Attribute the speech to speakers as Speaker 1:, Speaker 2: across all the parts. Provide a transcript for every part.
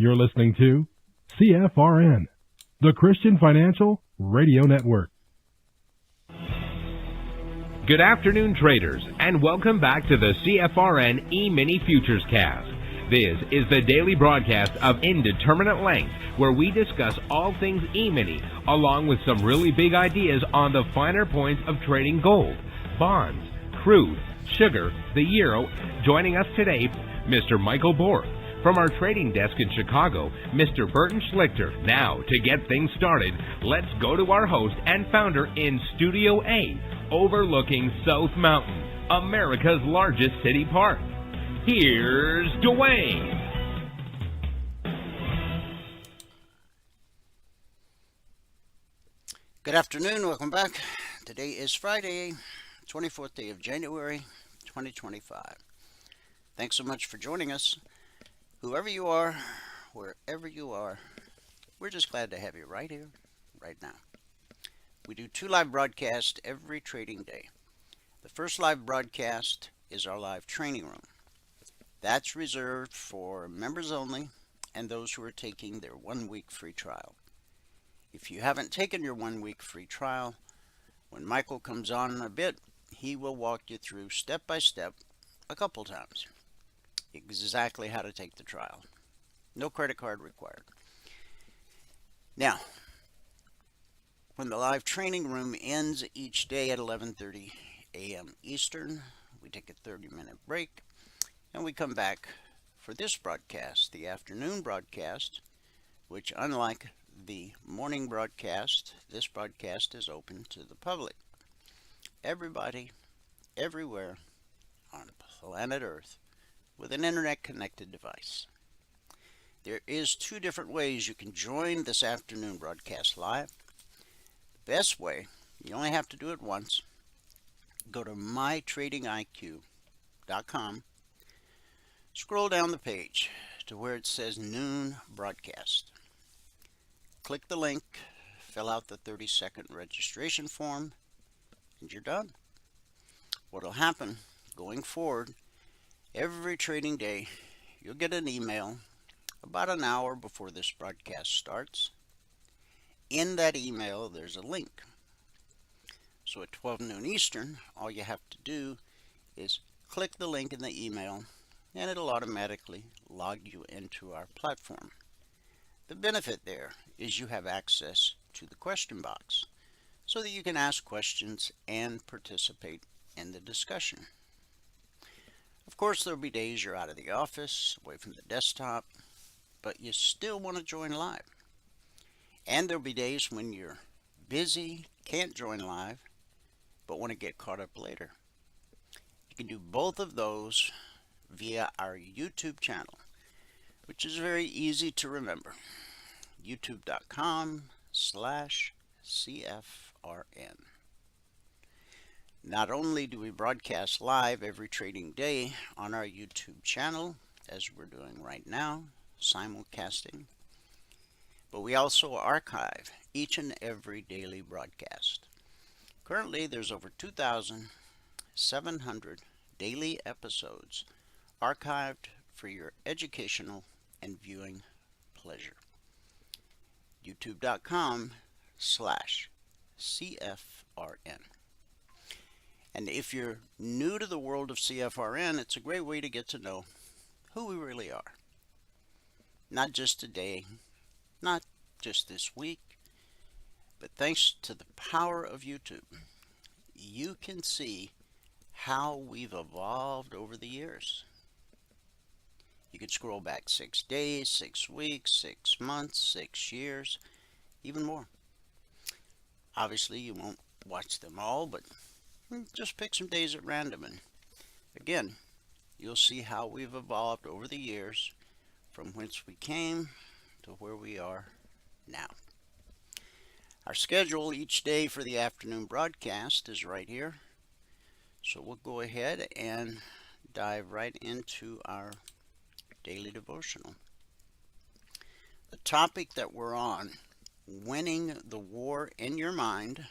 Speaker 1: You're listening to CFRN, the Christian Financial Radio Network.
Speaker 2: Good afternoon, traders, and welcome back to the CFRN E-mini Futures Cast. This is the daily broadcast of Indeterminate Length, where we discuss all things E-mini, along with some really big ideas on the finer points of trading gold, bonds, crude, sugar, the euro. Joining us today, Mr. Michael Borg. From our trading desk in Chicago, Mr. Burton Schlichter. Now, to get things started, let's go to our host and founder in Studio A, overlooking South Mountain, America's largest city park. Here's Dwayne.
Speaker 3: Good afternoon, welcome back. Today is Friday, 24th day of January, 2025. Thanks so much for joining us. Whoever you are, wherever you are, we're just glad to have you right here, right now. We do 2 live broadcasts every trading day. The first live broadcast is our live training room. That's reserved for members only and those who are taking their 1-week free trial. If you haven't taken your 1-week free trial, when Michael comes on in a bit, he will walk you through step by step a couple times exactly how to take the trial. No credit card required. Now, when the live training room ends each day at 11:30 a.m. Eastern, we take a 30-minute break and we come back for this broadcast, the afternoon broadcast, which, unlike the morning broadcast, this broadcast is open to the public. Everybody, everywhere on planet Earth with an internet-connected device. There is 2 different ways you can join this afternoon broadcast live. The best way, you only have to do it once. Go to mytradingiq.com, scroll down the page to where it says Noon Broadcast. Click the link, fill out the 30-second registration form, and you're done. What will happen going forward, every trading day, you'll get an email about an hour before this broadcast starts. In that email, there's a link. So at 12 noon Eastern, all you have to do is click the link in the email, and it'll automatically log you into our platform. The benefit there is you have access to the question box so that you can ask questions and participate in the discussion. Of course, there'll be days you're out of the office, away from the desktop, but you still want to join live. And there'll be days when you're busy, can't join live, but want to get caught up later. You can do both of those via our YouTube channel, which is very easy to remember. youtube.com/CFRN. Not only do we broadcast live every trading day on our YouTube channel, as we're doing right now, simulcasting, but we also archive each and every daily broadcast. Currently, there's over 2,700 daily episodes archived for your educational and viewing pleasure. youtube.com/CFRN. And if you're new to the world of CFRN, it's a great way to get to know who we really are. Not just today, not just this week, but thanks to the power of YouTube, you can see how we've evolved over the years. You can scroll back 6 days, 6 weeks, 6 months, 6 years, even more. Obviously, you won't watch them all, but just pick some days at random, and again, you'll see how we've evolved over the years from whence we came to where we are now. Our schedule each day for the afternoon broadcast is right here, so we'll go ahead and dive right into our daily devotional. The topic that we're on, winning the war in your mind.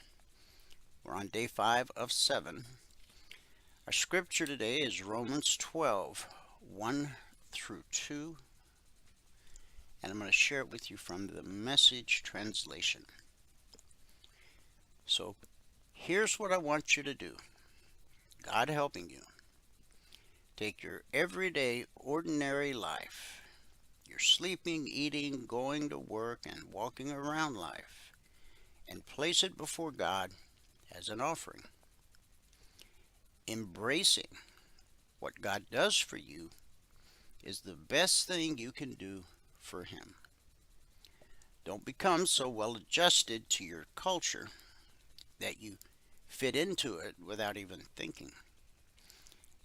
Speaker 3: We're on day 5 of 7. Our scripture today is Romans 12, 1 through 2. and I'm going to share it with you from the Message translation. So here's what I want you to do, God helping you. Take your everyday, ordinary life, your sleeping, eating, going to work, and walking around life, and place it before God as an offering. Embracing what God does for you is the best thing you can do for Him. Don't become so well adjusted to your culture that you fit into it without even thinking.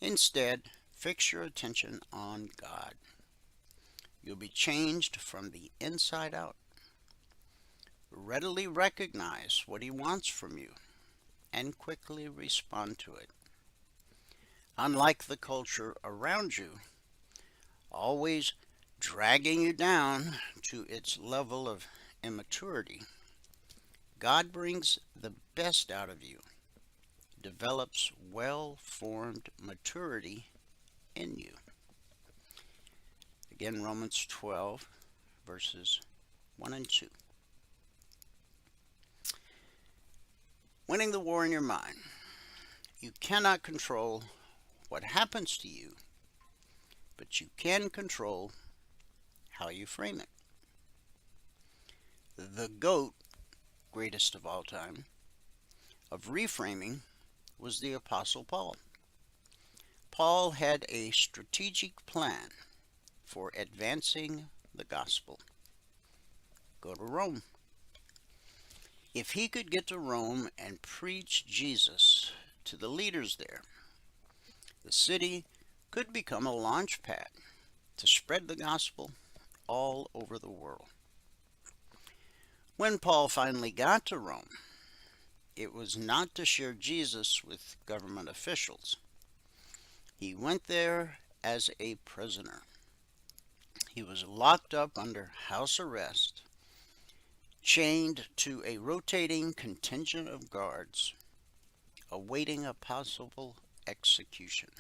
Speaker 3: Instead, fix your attention on God. You'll be changed from the inside out. Readily recognize what He wants from you and quickly respond to it. Unlike the culture around you, always dragging you down to its level of immaturity, God brings the best out of you, develops well-formed maturity in you. Again, Romans 12, verses 1 and 2. Winning the war in your mind. You cannot control what happens to you, but you can control how you frame it. The GOAT, greatest of all time, of reframing was the Apostle Paul. Paul had a strategic plan for advancing the gospel. Go to Rome. If he could get to Rome and preach Jesus to the leaders there, the city could become a launch pad to spread the gospel all over the world. When Paul finally got to Rome, it was not to share Jesus with government officials. He went there as a prisoner. He was locked up under house arrest, chained to a rotating contingent of guards, awaiting a possible execution.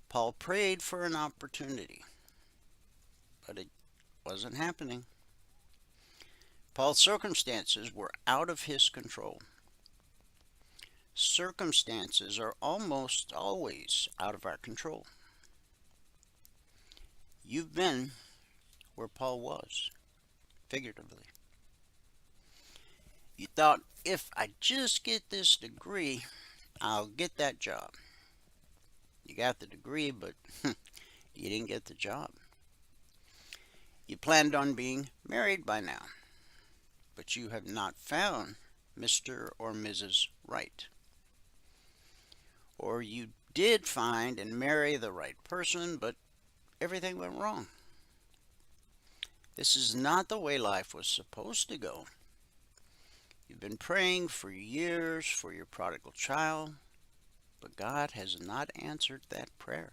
Speaker 3: Paul prayed for an opportunity, but it wasn't happening. Paul's circumstances were out of his control. Circumstances are almost always out of our control. You've been where Paul was, figuratively. You thought, if I just get this degree, I'll get that job. You got the degree, but you didn't get the job. You planned on being married by now, but you have not found Mr. or Mrs. Right. Or you did find and marry the right person, but everything went wrong. This is not the way life was supposed to go. You've been praying for years for your prodigal child, but God has not answered that prayer.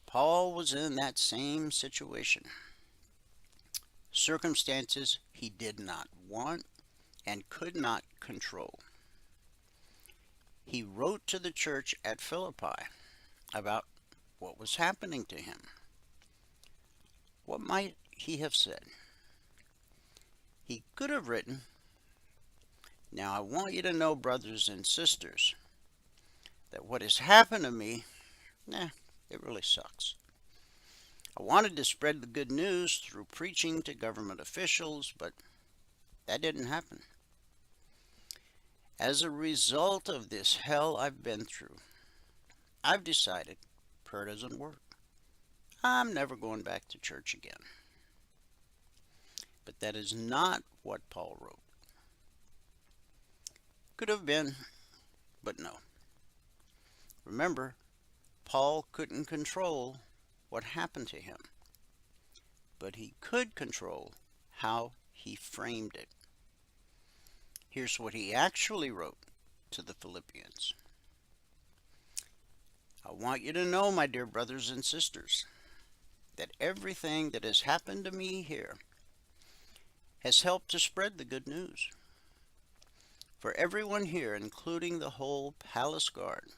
Speaker 3: Paul was in that same situation. Circumstances he did not want and could not control. He wrote to the church at Philippi about what was happening to him. What might he have said? He could have written, "Now I want you to know, brothers and sisters, that what has happened to me, it really sucks. I wanted to spread the good news through preaching to government officials, but that didn't happen. As a result of this hell I've been through, I've decided prayer doesn't work. I'm never going back to church again." But that is not what Paul wrote. Could have been, but no. Remember, Paul couldn't control what happened to him, but he could control how he framed it. Here's what he actually wrote to the Philippians. "I want you to know, my dear brothers and sisters, that everything that has happened to me here has helped to spread the good news. For everyone here, including the whole palace guard,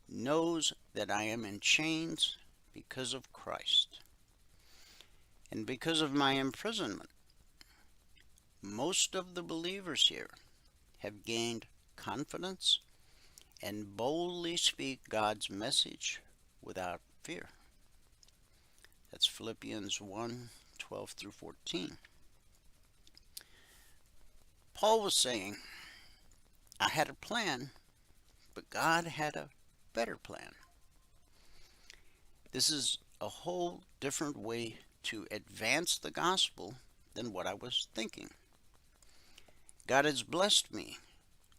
Speaker 3: knows that I am in chains because of Christ. And because of my imprisonment, most of the believers here have gained confidence and boldly speak God's message without fear. That's Philippians 1:12 through 14. Paul was saying, I had a plan, but God had a better plan. This is a whole different way to advance the gospel than what I was thinking. God has blessed me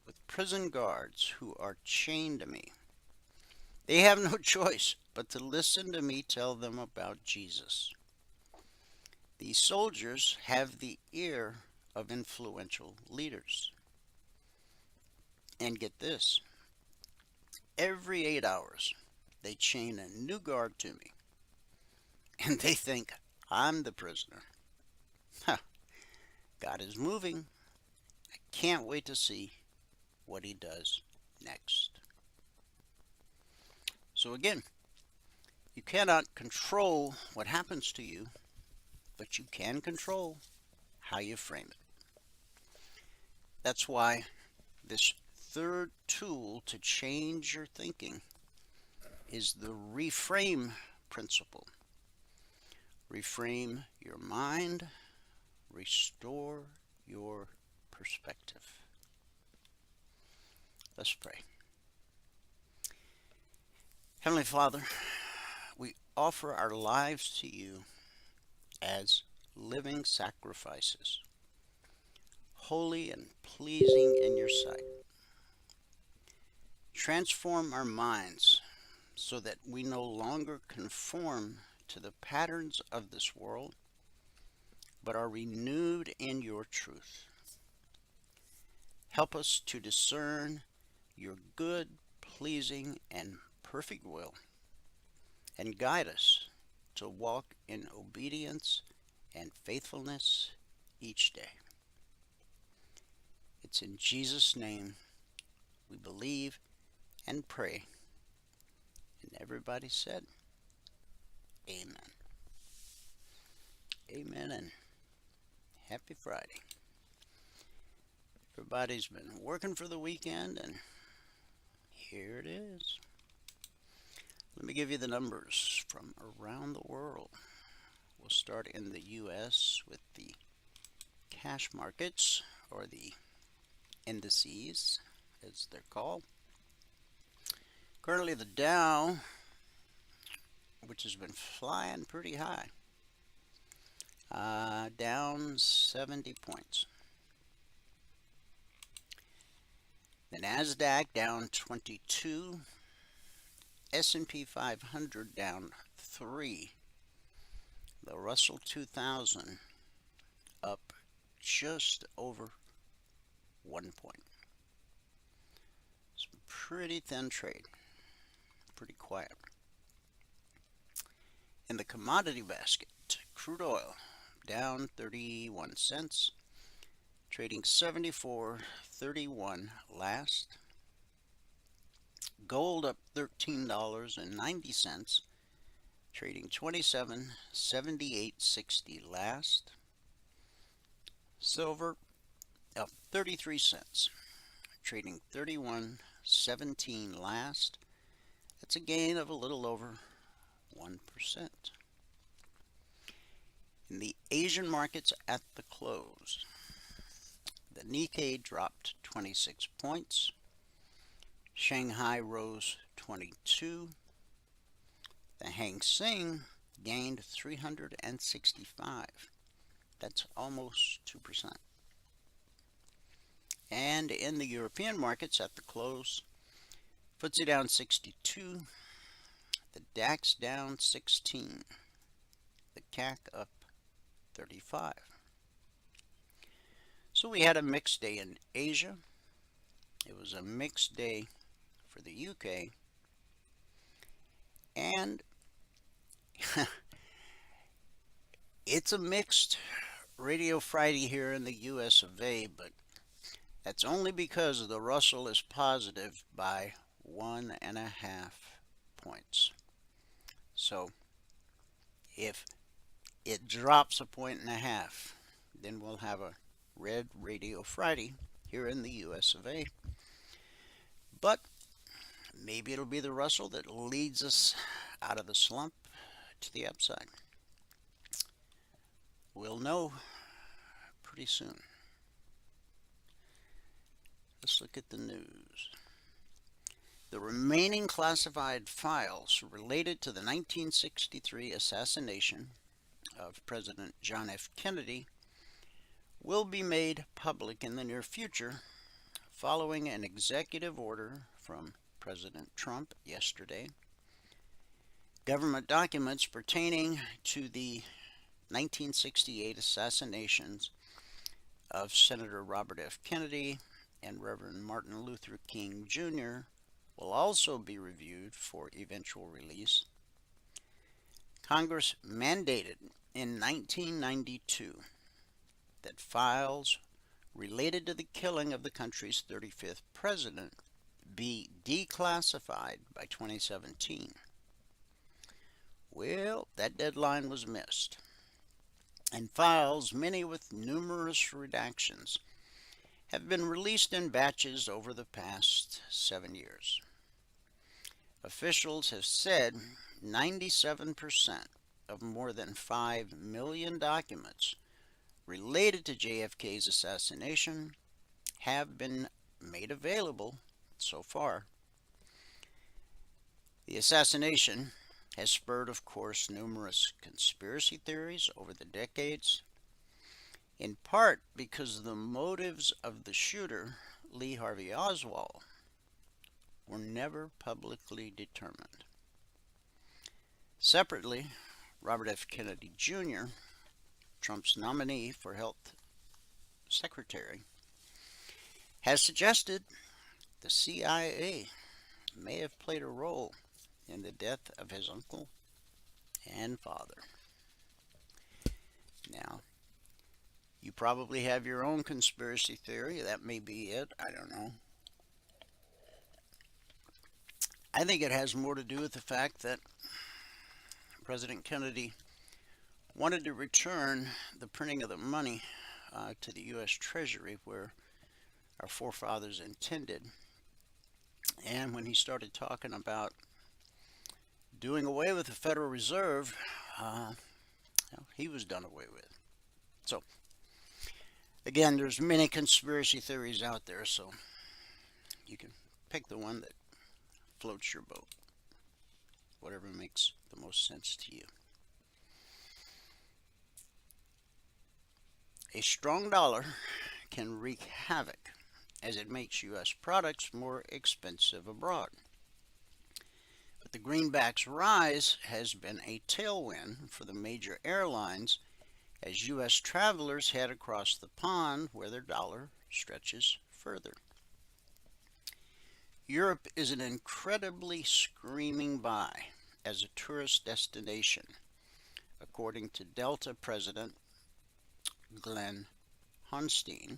Speaker 3: with prison guards who are chained to me. They have no choice but to listen to me tell them about Jesus. These soldiers have the ear of influential leaders. And get this, every 8 hours they chain a new guard to me, and they think I'm the prisoner. Huh. God is moving. I can't wait to see what he does next. So again, you cannot control what happens to you, but you can control how you frame it. That's why this third tool to change your thinking is the reframe principle. Reframe your mind, restore your perspective. Let's pray. Heavenly Father, we offer our lives to you as living sacrifices, holy and pleasing in your sight. Transform our minds so that we no longer conform to the patterns of this world, but are renewed in your truth. Help us to discern your good, pleasing, and perfect will, and guide us to walk in obedience and faithfulness each day. It's in Jesus' name we believe and pray. And everybody said, Amen. Amen and happy Friday. Everybody's been working for the weekend, and here it is. Let me give you the numbers from around the world. We'll start in the U.S. with the cash markets, or the indices, as they're called. Currently the Dow, which has been flying pretty high, down 70 points. The NASDAQ down 22. S&P 500 down 3. The Russell 2000 up just over 1 point. It's a pretty thin trade. Pretty quiet. In the commodity basket, crude oil down 31 cents, trading 74.31 last. Gold up $13.90, trading 27.7860 last. Silver up 33 cents, trading 31.17 last. That's a gain of a little over 1%. In the Asian markets at the close, the Nikkei dropped 26 points. Shanghai rose 22. The Hang Seng gained 365. That's almost 2%. And in the European markets at the close, FTSE down 62. The DAX down 16. The CAC up 35. So we had a mixed day in Asia. It was a mixed day for the UK. And it's a mixed Radio Friday here in the US of A, but that's only because the Russell is positive by 1.5 points. So if It drops a point and a half. Then we'll have a red radio Friday here in the US of A. But maybe it'll be the Russell that leads us out of the slump to the upside. We'll know pretty soon. Let's look at the news. The remaining classified files related to the 1963 assassination of President John F. Kennedy will be made public in the near future following an executive order from President Trump yesterday. Government documents pertaining to the 1968 assassinations of Senator Robert F. Kennedy and Reverend Martin Luther King Jr. will also be reviewed for eventual release. Congress mandated in 1992 that files related to the killing of the country's 35th president be declassified by 2017. Well, that deadline was missed, and files, many with numerous redactions, have been released in batches over the past 7 years. Officials have said 97% of more than 5 million documents related to JFK's assassination have been made available so far. The assassination has spurred, of course, numerous conspiracy theories over the decades, in part because the motives of the shooter, Lee Harvey Oswald, were never publicly determined. Separately, Robert F. Kennedy Jr., Trump's nominee for health secretary, has suggested the CIA may have played a role in the death of his uncle and father. Now, you probably have your own conspiracy theory. That may be it. I don't know. I think it has more to do with the fact that President Kennedy wanted to return the printing of the money to the U.S. Treasury, where our forefathers intended. And when he started talking about doing away with the Federal Reserve, he was done away with. So, again, there's many conspiracy theories out there, so you can pick the one that floats your boat, whatever makes the most sense to you. A strong dollar can wreak havoc as it makes U.S. products more expensive abroad. But the greenback's rise has been a tailwind for the major airlines as U.S. travelers head across the pond where their dollar stretches further. Europe is an incredibly screaming buy as a tourist destination, according to Delta President Glenn Honstein.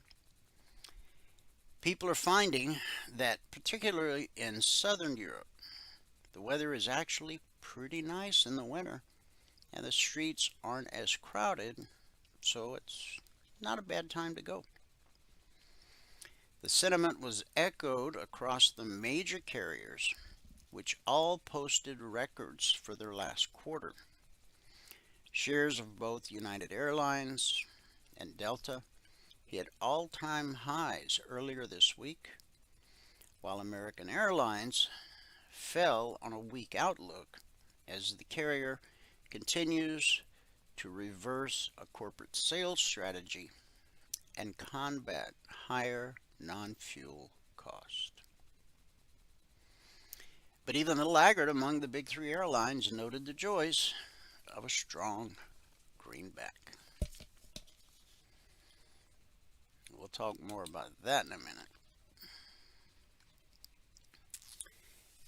Speaker 3: People are finding that, particularly in southern Europe, the weather is actually pretty nice in the winter, and the streets aren't as crowded, so it's not a bad time to go. The sentiment was echoed across the major carriers, which all posted records for their last quarter. Shares of both United Airlines and Delta hit all-time highs earlier this week, while American Airlines fell on a weak outlook as the carrier continues to reverse a corporate sales strategy and combat higher non-fuel cost. But even the laggard among the big three airlines noted the joys of a strong greenback. We'll talk more about that in a minute.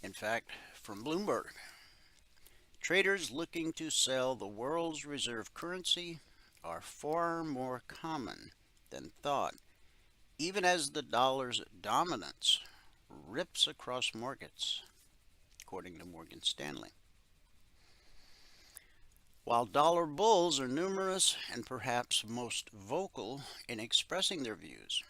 Speaker 3: In fact, from Bloomberg, traders looking to sell the world's reserve currency are far more common than thought, even as the dollar's dominance rips across markets, according to Morgan Stanley. While dollar bulls are numerous and perhaps most vocal in expressing their views,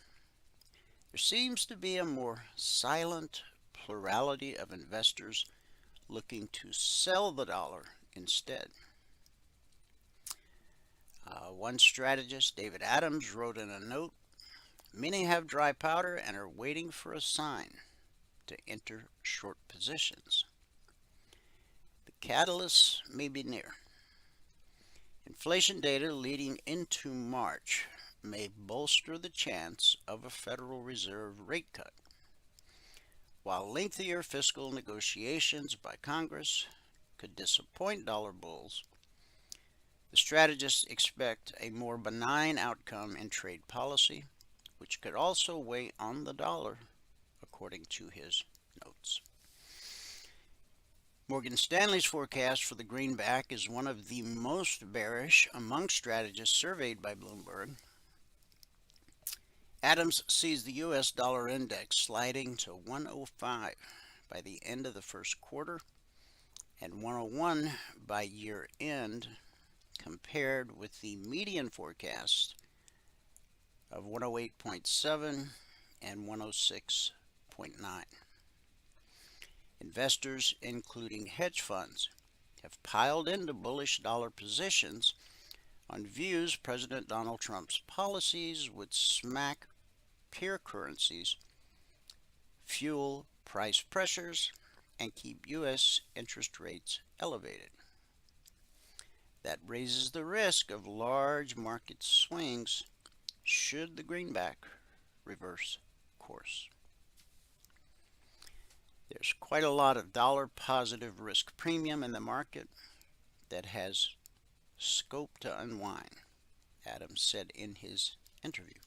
Speaker 3: there seems to be a more silent plurality of investors looking to sell the dollar instead. One strategist, David Adams, wrote in a note, "Many have dry powder and are waiting for a sign to enter short positions. The catalyst may be near." Inflation data leading into March may bolster the chance of a Federal Reserve rate cut, while lengthier fiscal negotiations by Congress could disappoint dollar bulls. The strategists expect a more benign outcome in trade policy, which could also weigh on the dollar, according to his notes. Morgan Stanley's forecast for the greenback is one of the most bearish among strategists surveyed by Bloomberg. Adams sees the U.S. dollar index sliding to 105 by the end of the first quarter and 101 by year end, compared with the median forecast of 108.7 and 106.9. Investors, including hedge funds, have piled into bullish dollar positions on views President Donald Trump's policies would smack peer currencies, fuel price pressures, and keep U.S. interest rates elevated. That raises the risk of large market swings should the greenback reverse course. There's quite a lot of dollar positive risk premium in the market that has scope to unwind, Adams said in his interview.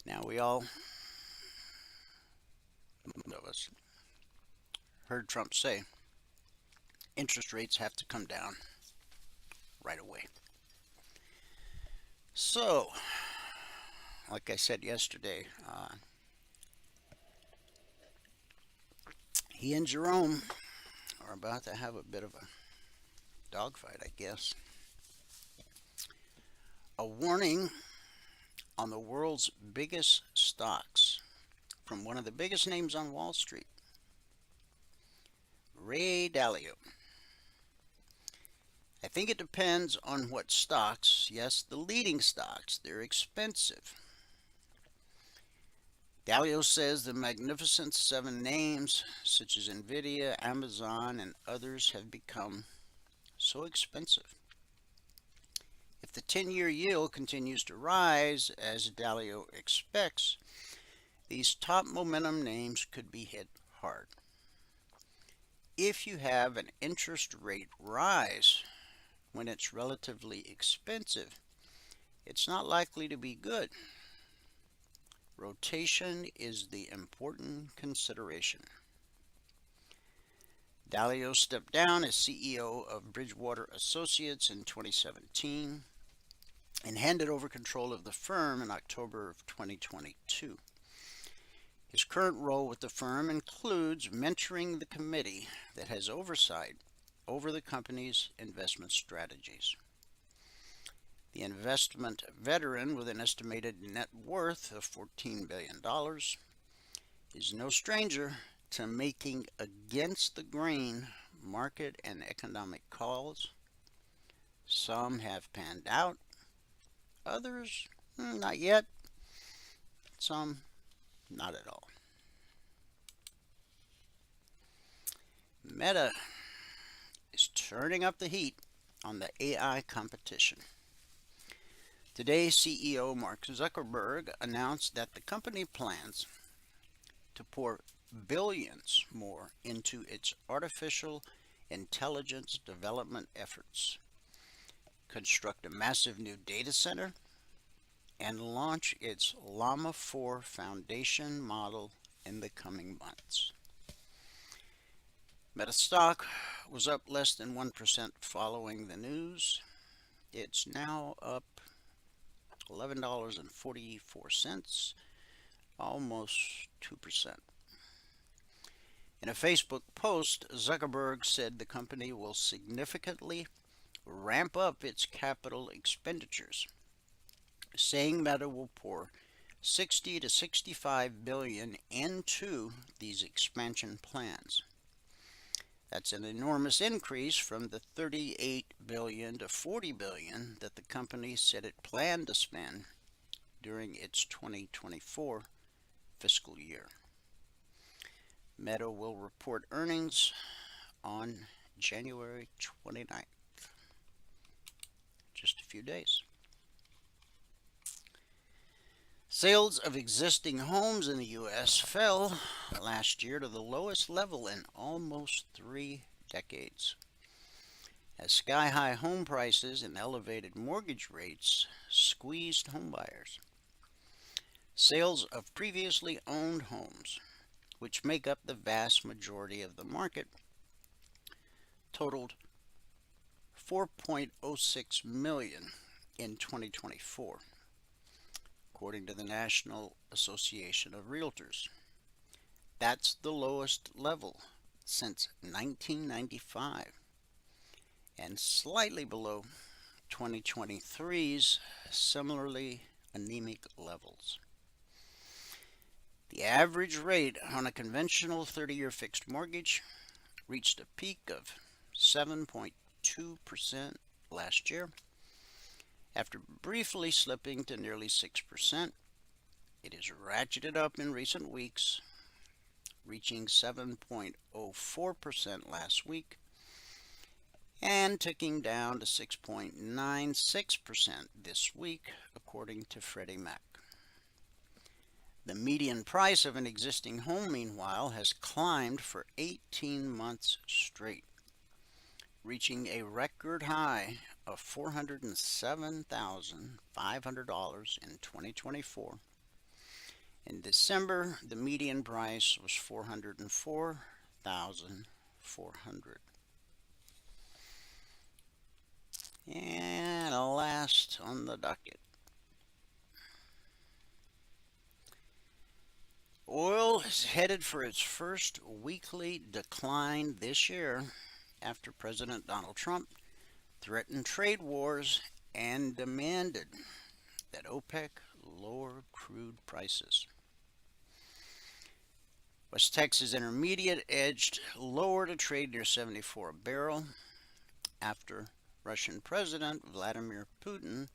Speaker 3: Now, we all, most of us, heard Trump say interest rates have to come down right away. So, like I said yesterday, he and Jerome are about to have a bit of a dogfight, I guess. A warning on the world's biggest stocks from one of the biggest names on Wall Street, Ray Dalio. I think it depends on what stocks. Yes, the leading stocks, they're expensive. Dalio says the Magnificent Seven names, such as Nvidia, Amazon, and others, have become so expensive. If the 10-year yield continues to rise, as Dalio expects, these top momentum names could be hit hard. If you have an interest rate rise when it's relatively expensive, it's not likely to be good. Rotation is the important consideration. Dalio stepped down as CEO of Bridgewater Associates in 2017 and handed over control of the firm in October of 2022. His current role with the firm includes mentoring the committee that has oversight over the company's investment strategies. The investment veteran, with an estimated net worth of $14 billion, is no stranger to making against the grain market and economic calls. Some have panned out, others not yet, some not at all. Meta is turning up the heat on the AI competition. Today, CEO Mark Zuckerberg announced that the company plans to pour billions more into its artificial intelligence development efforts, construct a massive new data center, and launch its Llama 4 foundation model in the coming months. Meta stock was up less than 1% following the news. It's now up $11.44, almost 2%. In a Facebook post, Zuckerberg said the company will significantly ramp up its capital expenditures, saying Meta will pour 60 to 65 billion into these expansion plans. That's an enormous increase from the 38 billion to 40 billion that the company said it planned to spend during its 2024 fiscal year. Meta will report earnings on January 29th, just a few days. Sales of existing homes in the U.S. fell last year to the lowest level in almost 3 decades, as sky-high home prices and elevated mortgage rates squeezed homebuyers. Sales of previously owned homes, which make up the vast majority of the market, totaled 4.06 million in 2024, according to the National Association of Realtors. That's the lowest level since 1995, and slightly below 2023's similarly anemic levels. The average rate on a conventional 30-year fixed mortgage reached a peak of 7.2% last year, after briefly slipping to nearly 6%. It has ratcheted up in recent weeks, reaching 7.04% last week and ticking down to 6.96% this week, according to Freddie Mac. The median price of an existing home, meanwhile, has climbed for 18 months straight, reaching a record high of $407,500 in 2024. In December, the median price was $404,400. And last on the docket, oil is headed for its first weekly decline this year after President Donald Trump threatened trade wars and demanded that OPEC lower crude prices. West Texas Intermediate edged lower to trade near 74 a barrel after Russian President Vladimir Putin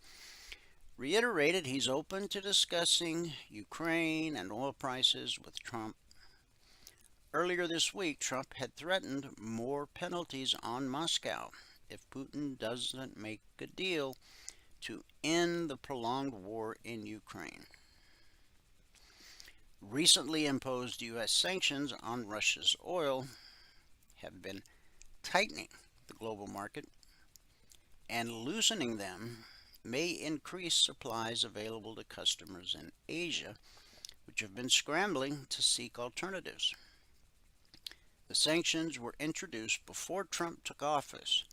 Speaker 3: reiterated he's open to discussing Ukraine and oil prices with Trump. Earlier this week, Trump had threatened more penalties on Moscow if Putin doesn't make a deal to end the prolonged war in Ukraine. Recently imposed U.S. sanctions on Russia's oil have been tightening the global market, and loosening them may increase supplies available to customers in Asia, which have been scrambling to seek alternatives. The sanctions were introduced before Trump took office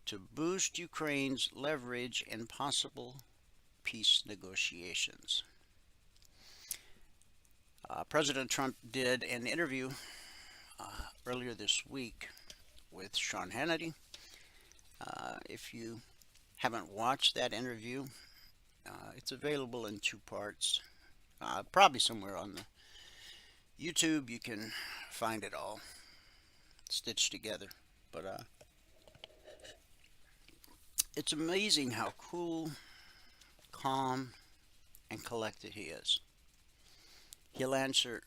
Speaker 3: to boost Ukraine's leverage in possible peace negotiations. President Trump did an interview earlier this week with Sean Hannity. If you haven't watched that interview, it's available in 2 parts. Probably somewhere on the YouTube you can find it all stitched together. But it's amazing how cool, calm, and collected he is. He'll answer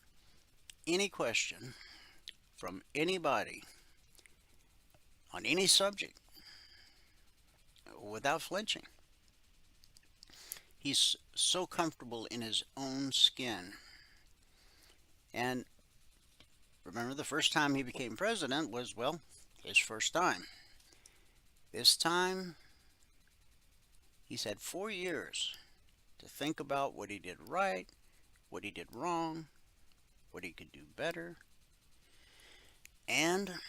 Speaker 3: any question from anybody on any subject without flinching. He's so comfortable in his own skin. And remember, the first time he became president was, well, his first time. This time, he's had 4 years to think about what he did right, what he did wrong, what he could do better. And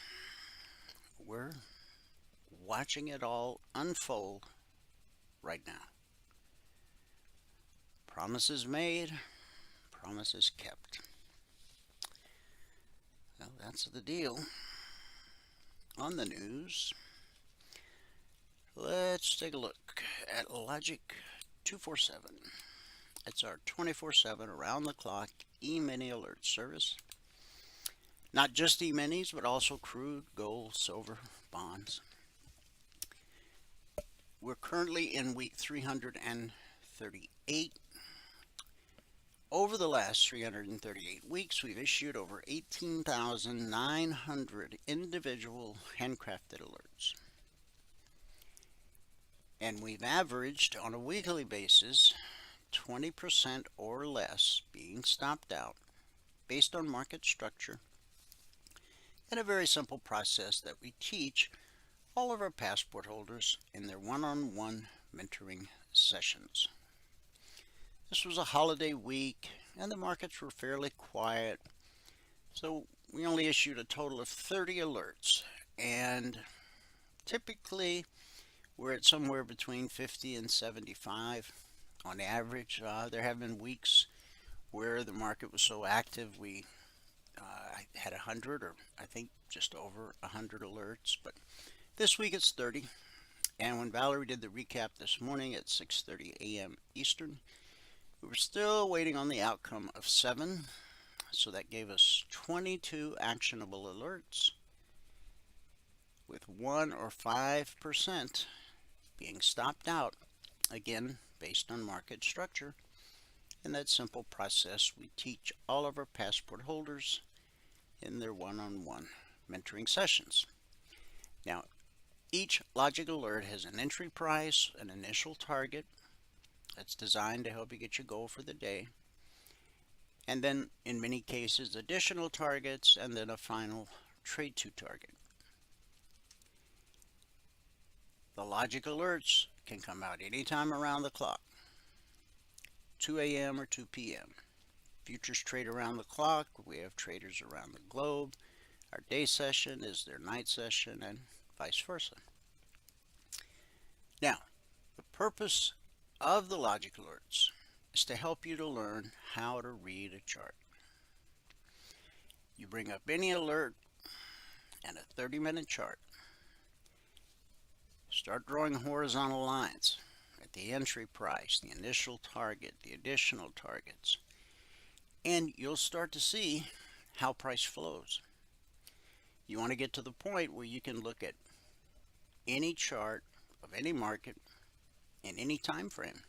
Speaker 3: we're watching it all unfold right now. Promises made, promises kept. Well, that's the deal. On the news, let's take a look at Logic 247. It's our 24/7 around the clock E-mini alert service. Not just E-minis, but also crude, gold, silver, bonds. We're currently in week 338. Over the last 338 weeks, we've issued over 18,900 individual handcrafted alerts. And we've averaged on a weekly basis 20% or less being stopped out based on market structure and a very simple process that we teach all of our passport holders in their one-on-one mentoring sessions. This was a holiday week and the markets were fairly quiet, so we only issued a total of 30 alerts, and typically we're at somewhere between 50 and 75 on average. There have been weeks where the market was so active we had 100, or I think just over 100 alerts, but this week it's 30. And when Valerie did the recap this morning at 6:30 a.m. Eastern, we were still waiting on the outcome of 7, so that gave us 22 actionable alerts, with 1 or 5% being stopped out, again based on market structure. And that simple process we teach all of our passport holders in their one-on-one mentoring sessions. Now, each logic alert has an entry price, an initial target that's designed to help you get your goal for the day, and then in many cases additional targets, and then a final trade to target. The logic alerts can come out anytime around the clock, 2 a.m. or 2 p.m. Futures trade around the clock. We have traders around the globe. Our day session is their night session, and vice versa. Now, the purpose of the logic alerts is to help you to learn how to read a chart. You bring up any alert and a 30-minute chart. Start drawing horizontal lines at the entry price, the initial target, the additional targets, and you'll start to see how price flows. You want to get to the point where you can look at any chart of any market in any time frame,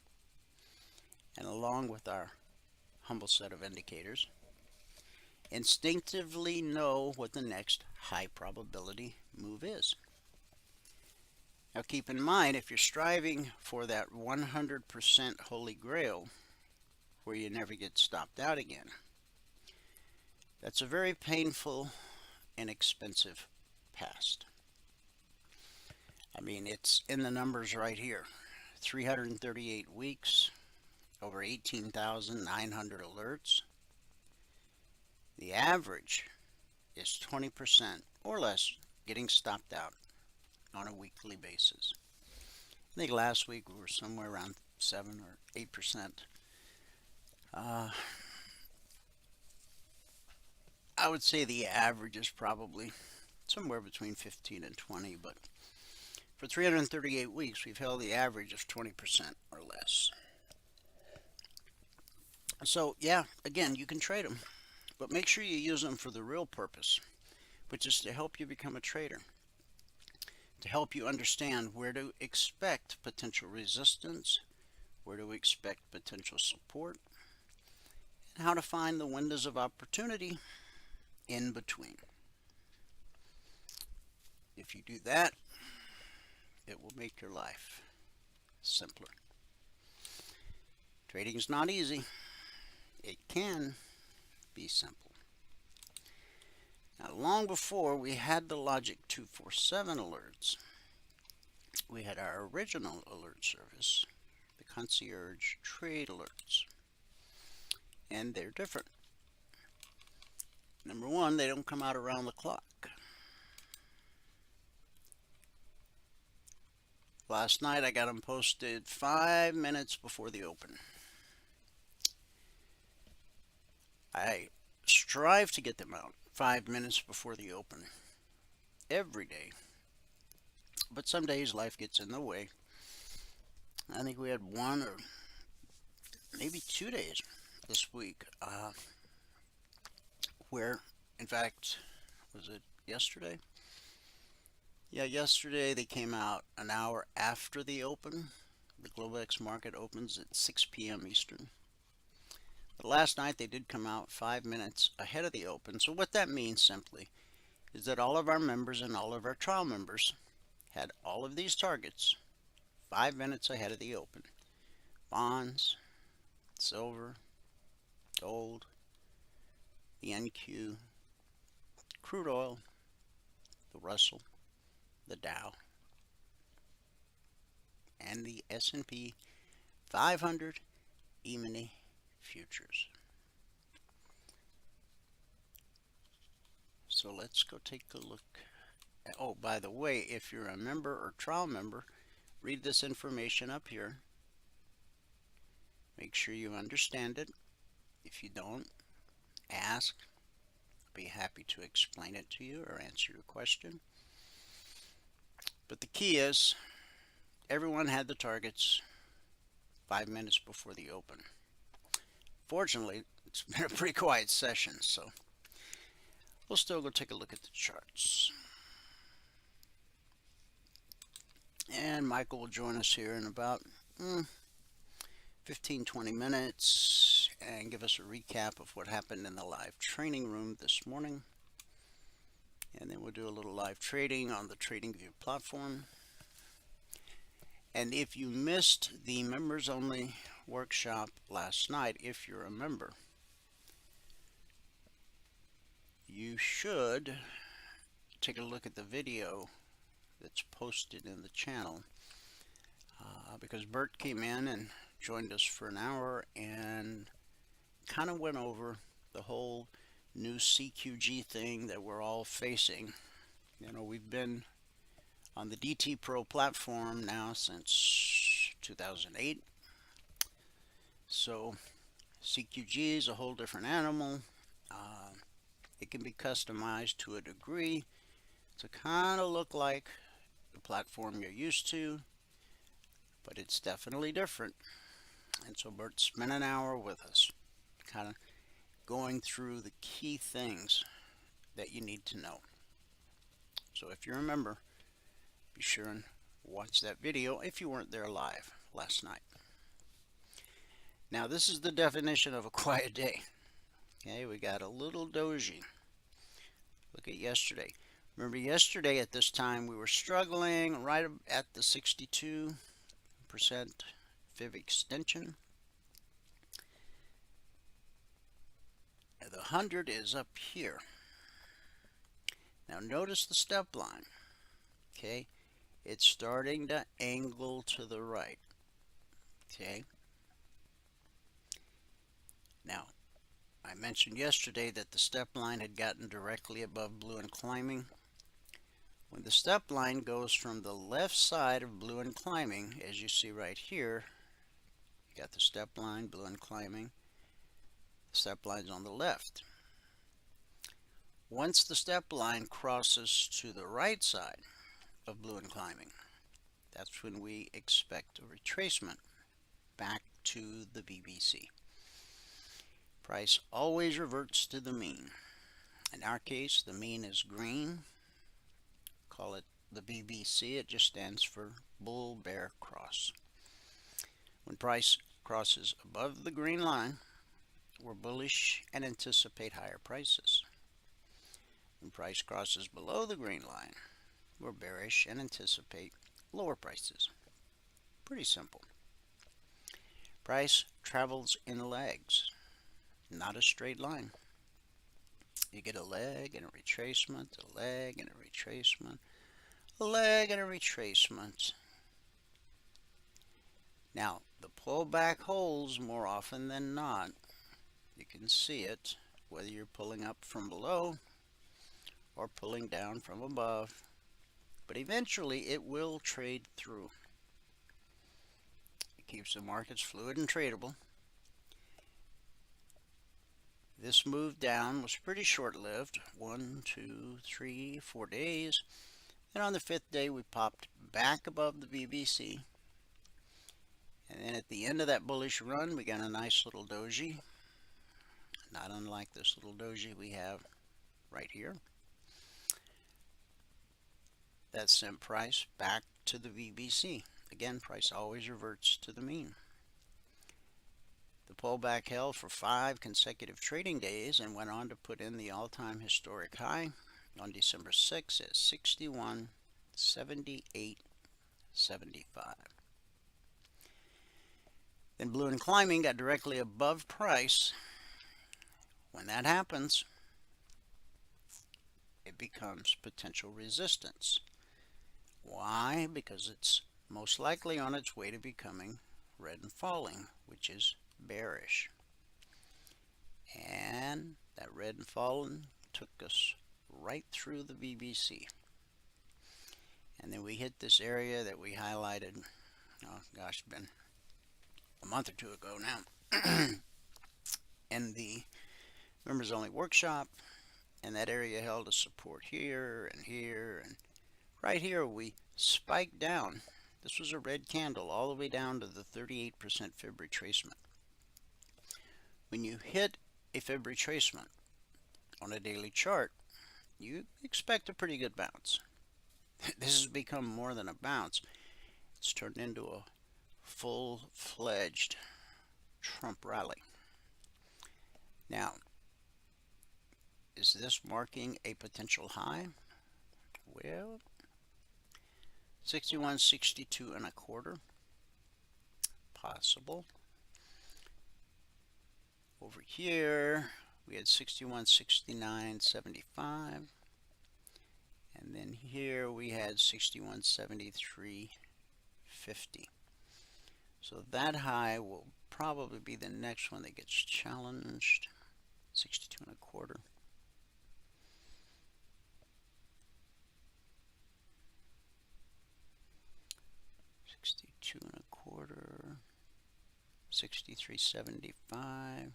Speaker 3: and along with our humble set of indicators, instinctively know what the next high probability move is. Now keep in mind, if you're striving for that 100% holy grail where you never get stopped out again, that's a very painful and expensive past. I mean, it's in the numbers right here. 338 weeks, over 18,900 alerts. The average is 20% or less getting stopped out on a weekly basis. I think last week we were somewhere around 7 or 8%. I would say the average is probably somewhere between 15 and 20, but for 338 weeks we've held the average of 20% or less. So yeah, again, you can trade them, but make sure you use them for the real purpose, which is to help you become a trader, to help you understand where to expect potential resistance, where to expect potential support, and how to find the windows of opportunity in between. If you do that, it will make your life simpler. Trading is not easy. It can be simple. Now, long before we had the Logic 247 alerts, we had our original alert service, the concierge trade alerts, and they're different. Number one, they don't come out around the clock. Last night I got them posted 5 minutes before the open. I strive to get them out 5 minutes before the open. Every day. But some days life gets in the way. I think we had one or maybe 2 days this week where, in fact, was it yesterday? Yeah, yesterday they came out an hour after the open. The Globex market opens at 6 p.m. Eastern. But last night they did come out 5 minutes ahead of the open. So what that means simply is that all of our members and all of our trial members had all of these targets 5 minutes ahead of the open. Bonds, silver, gold, the NQ, crude oil, the Russell, the Dow, and the S&P 500 Emini futures. So let's go take a look. Oh, by the way, if you're a member or trial member, read this information up here. Make sure you understand it. If you don't, ask. I'll be happy to explain it to you or answer your question. But the key is, everyone had the targets 5 minutes before the open. Fortunately, it's been a pretty quiet session, so we'll still go take a look at the charts. And Michael will join us here in about 15-20 minutes and give us a recap of what happened in the live training room this morning. And then we'll do a little live trading on the TradingView platform. And if you missed the members only workshop last night, if you're a member, you should take a look at the video that's posted in the channel, because Bert came in and joined us for an hour and kind of went over the whole new CQG thing that we're all facing. You know, we've been on the DT Pro platform now since 2008. So CQG is a whole different animal. It can be customized to a degree to kind of look like the platform you're used to, but it's definitely different. And so Bert spent an hour with us, kind of going through the key things that you need to know. So if you're a member, be sure and watch that video if you weren't there live last night. Now this is the definition of a quiet day. Okay, we got a little doji. Look at yesterday. Remember yesterday at this time we were struggling right at the 62% fib extension. The 100 is up here. Now notice the step line. Okay, it's starting to angle to the right. Okay. Now, I mentioned yesterday that the step line had gotten directly above blue and climbing. When the step line goes from the left side of blue and climbing, as you see right here, you got the step line, blue and climbing. The step line's on the left. Once the step line crosses to the right side of blue and climbing, that's when we expect a retracement back to the BBC. Price always reverts to the mean. In our case, the mean is green. Call it the BBC. It just stands for bull bear cross. When price crosses above the green line, we're bullish and anticipate higher prices. When price crosses below the green line, we're bearish and anticipate lower prices. Pretty simple. Price travels in legs, not a straight line. You get a leg and a retracement, a leg and a retracement, a leg and a retracement. Now, the pullback holds more often than not. You can see it, whether you're pulling up from below or pulling down from above. But eventually, it will trade through. It keeps the markets fluid and tradable. This move down was pretty short-lived, 1, 2, 3, 4 days. And on the 5th day, we popped back above the BBC. And then at the end of that bullish run, we got a nice little doji, not unlike this little doji we have right here. That sent price back to the BBC. Again, price always reverts to the mean. The pullback held for 5 consecutive trading days and went on to put in the all-time historic high on December 6 at 61.7875. Then blue and climbing got directly above price. When that happens, it becomes potential resistance. Why? Because it's most likely on its way to becoming red and falling, which is bearish. And that red and falling took us right through the BBC. And then we hit this area that we highlighted, oh gosh, it's been a month or two ago now, in the members only workshop, and that area held a support here and here, and right here we spiked down. This was a red candle all the way down to the 38% fib retracement. When you hit a fib retracement on a daily chart, you expect a pretty good bounce. This has become more than a bounce. It's turned into a full-fledged Trump rally. Now, is this marking a potential high? Well, 61.62 and a quarter, possible. Over here we had 61.6975, and then here we had 61.7350. So that high will probably be the next one that gets challenged. 62 and a quarter. And a quarter, 63.75,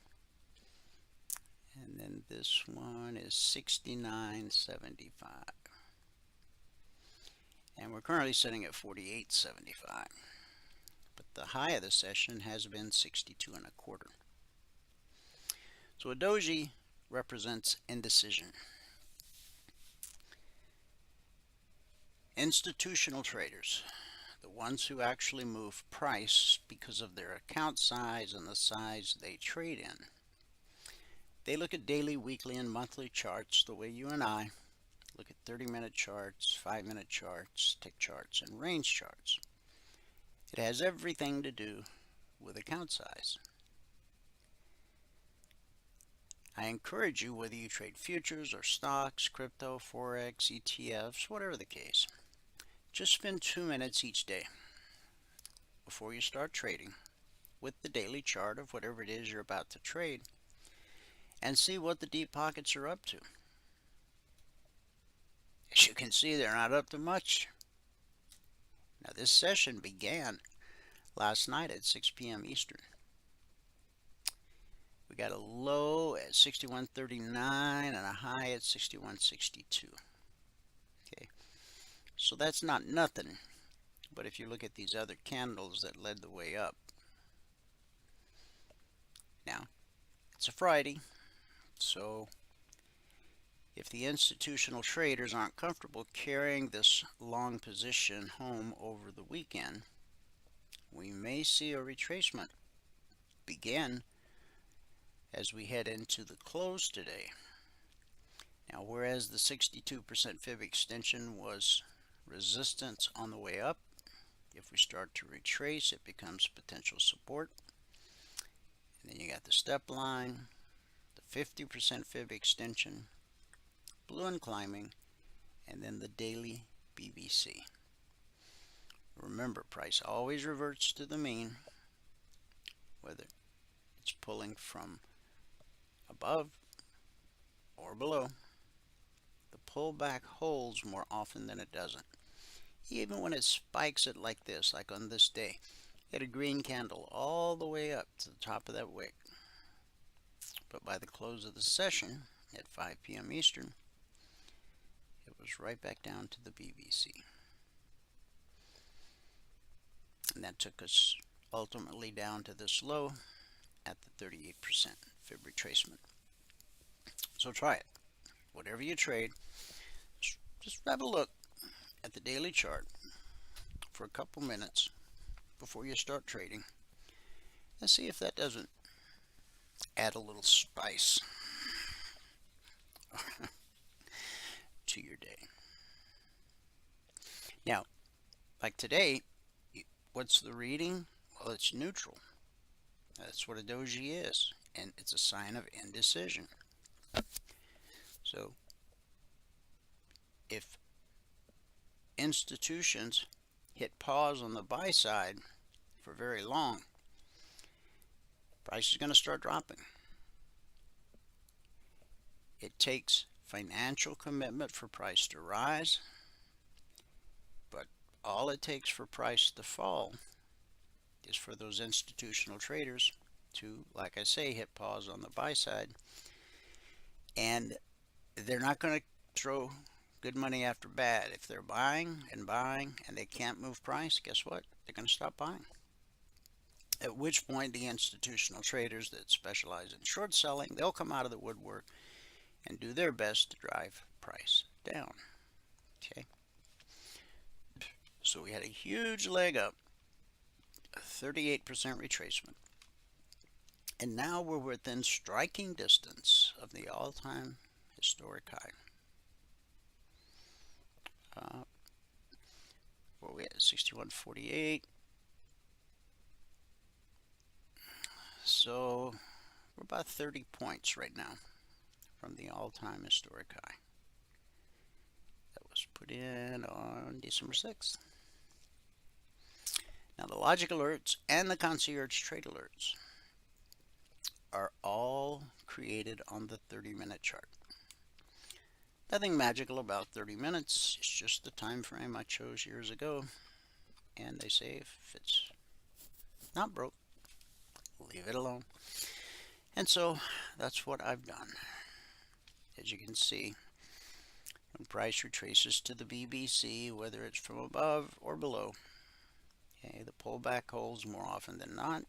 Speaker 3: and then this one is 69.75, and we're currently sitting at 48.75, but the high of the session has been 62 and a quarter. So a doji represents indecision. Institutional traders, the ones who actually move price because of their account size and the size they trade in, they look at daily, weekly, and monthly charts the way you and I look at 30-minute charts, 5-minute charts, tick charts, and range charts. It has everything to do with account size. I encourage you, whether you trade futures or stocks, crypto, Forex, ETFs, whatever the case, just spend 2 minutes each day before you start trading with the daily chart of whatever it is you're about to trade and see what the deep pockets are up to. As you can see, they're not up to much. Now, this session began last night at 6 p.m. Eastern. We got a low at 61.39 and a high at 61.62. Okay, so that's not nothing. But if you look at these other candles that led the way up, now it's a Friday, so if the institutional traders aren't comfortable carrying this long position home over the weekend, we may see a retracement begin as we head into the close today. Now, whereas the 62% fib extension was resistance on the way up, if we start to retrace, it becomes potential support. And then you got the step line, the 50% fib extension, blue and climbing, and then the daily BBC. Remember, price always reverts to the mean, whether it's pulling from above or below. The pullback holds more often than it doesn't. Even when it spikes it like this, like on this day, it had a green candle all the way up to the top of that wick. but by the close of the session at 5 p.m. Eastern, it was right back down to the BBC. And that took us ultimately down to this low at the 38% fib retracement. So try it. Whatever you trade, just have a look at the daily chart for a couple minutes before you start trading and see if that doesn't add a little spice to your day. Now, like today, what's the reading? Well, it's neutral. That's what a doji is, and it's a sign of indecision. So if institutions hit pause on the buy side for very long, price is going to start dropping. It takes financial commitment for price to rise, but all it takes for price to fall is for those institutional traders to, like I say, hit pause on the buy side. And they're not going to throw good money after bad. If they're buying and they can't move price, guess what? They're going to stop buying. At which point the institutional traders that specialize in short selling, they'll come out of the woodwork and do their best to drive price down. Okay. So we had a huge leg up, a 38% retracement. And now we're within striking distance of the all-time historic high. Where we at? 61.48. So we're about 30 points right now from the all-time historic high that was put in on December 6th. Now the logic alerts and the concierge trade alerts are all created on the 30-minute chart. Nothing magical about 30 minutes. It's just the time frame I chose years ago. And they say if it's not broke, leave it alone. And so that's what I've done. As you can see, when price retraces to the BBC, whether it's from above or below, okay, the pullback holds more often than not.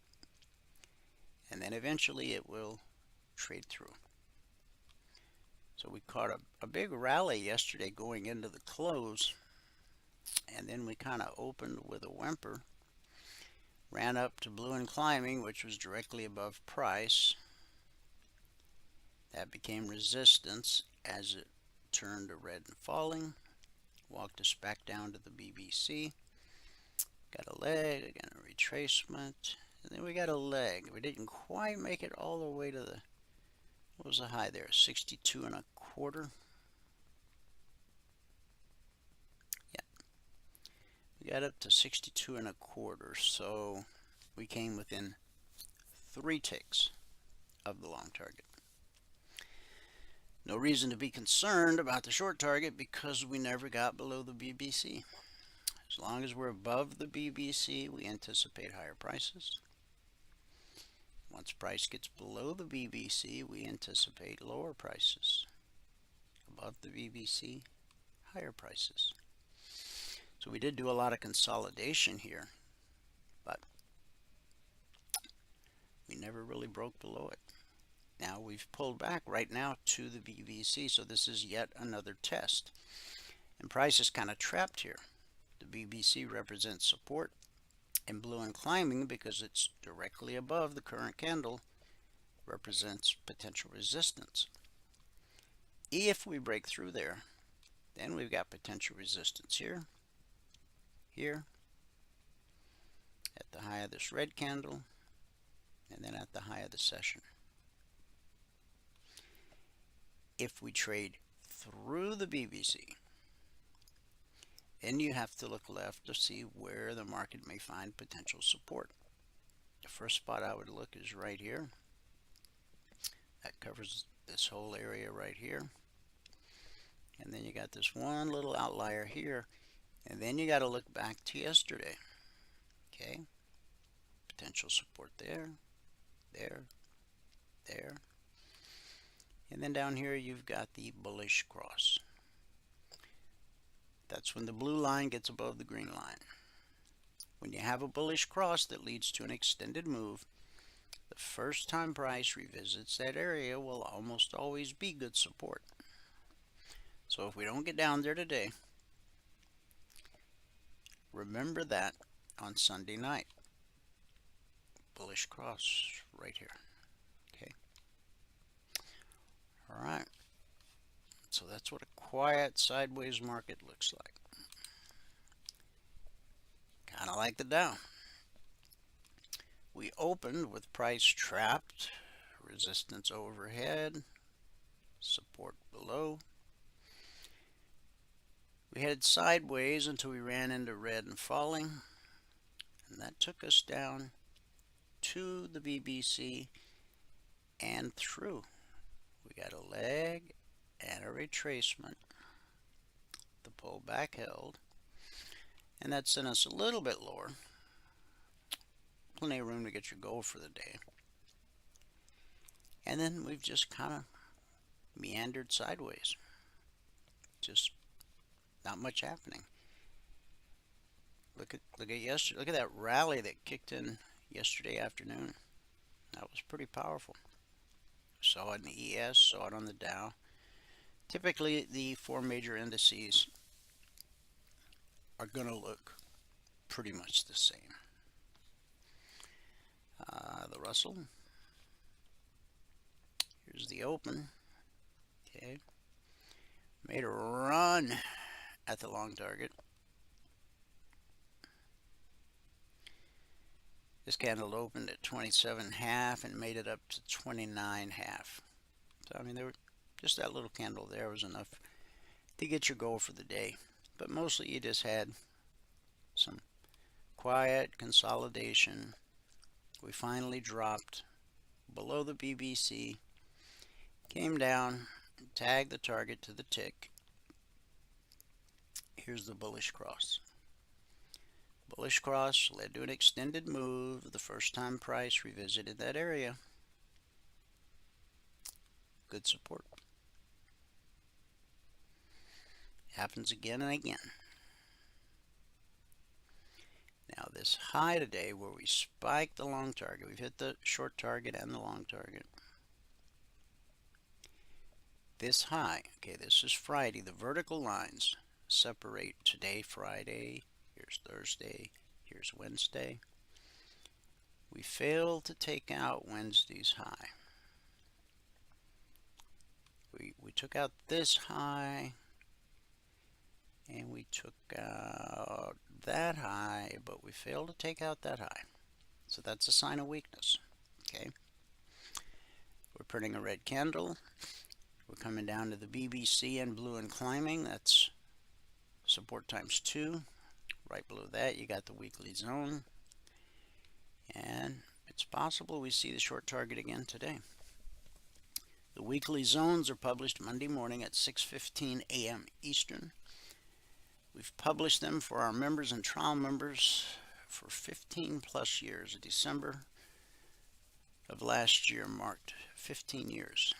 Speaker 3: And then eventually it will trade through. So we caught a big rally yesterday going into the close, and then we kind of opened with a whimper, ran up to blue and climbing, which was directly above price. That became resistance as it turned to red and falling, walked us back down to the BBC, got a leg, again a retracement, and then we got a leg. We didn't quite make it all the way to the, what was the high there, 62.25. Yeah, we got up to 62.25, so we came within 3 ticks of the long target. No reason to be concerned about the short target because we never got below the BBC. As long as we're above the BBC, we anticipate higher prices. Once price gets below the BBC, we anticipate lower prices. Above the BBC, higher prices. So we did do a lot of consolidation here, but we never really broke below it. Now we've pulled back right now to the BBC, so this is yet another test. And price is kind of trapped here. The BBC represents support, and blue and climbing, because it's directly above the current candle, represents potential resistance. If we break through there, then we've got potential resistance here, here, at the high of this red candle, and then at the high of the session. If we trade through the BBC, then you have to look left to see where the market may find potential support. The first spot I would look is right here. That covers this whole area right here. And then you got this one little outlier here. And then you got to look back to yesterday. Okay. Potential support there, there, there. And then down here you've got the bullish cross. That's when the blue line gets above the green line. When you have a bullish cross that leads to an extended move, the first time price revisits that area will almost always be good support. So if we don't get down there today, remember that on Sunday night. Bullish cross right here. Okay. All right. So that's what a quiet sideways market looks like. Kind of like the Dow. We opened with price trapped, resistance overhead, support below. We headed sideways until we ran into red and falling, and that took us down to the BBC and through. We got a leg and a retracement. The pullback held, and that sent us a little bit lower. Plenty of room to get your goal for the day. And then we've just kind of meandered sideways. Just not much happening. Look at yesterday. Look at that rally that kicked in yesterday afternoon. That was pretty powerful. Saw it in the ES, saw it on the Dow. Typically, the four major indices are going to look pretty much the same. The Russell. Here's the open. Okay. Made a run at the long target. This candle opened at 27.5 and made it up to 29.5. So I mean, there were just that little candle there was enough to get your goal for the day. But mostly you just had some quiet consolidation. We finally dropped below the BBC, came down, tagged the target to the tick. Here's the bullish cross. Bullish cross led to an extended move the first time price revisited that area. Good support. Happens again and again. Now this high today where we spiked the long target, we've hit the short target and the long target. This high, okay, this is Friday, the vertical lines separate today, Friday, here's Thursday, here's Wednesday. We failed to take out Wednesday's high. We took out this high, and we took out that high, but we failed to take out that high. So that's a sign of weakness. Okay. We're printing a red candle. We're coming down to the BBC and blue and climbing. That's support times 2. Right below that, you got the weekly zone. And it's possible we see the short target again today. The weekly zones are published Monday morning at 6:15 a.m. Eastern. We've published them for our members and trial members for 15 plus years. December of last year marked 15 years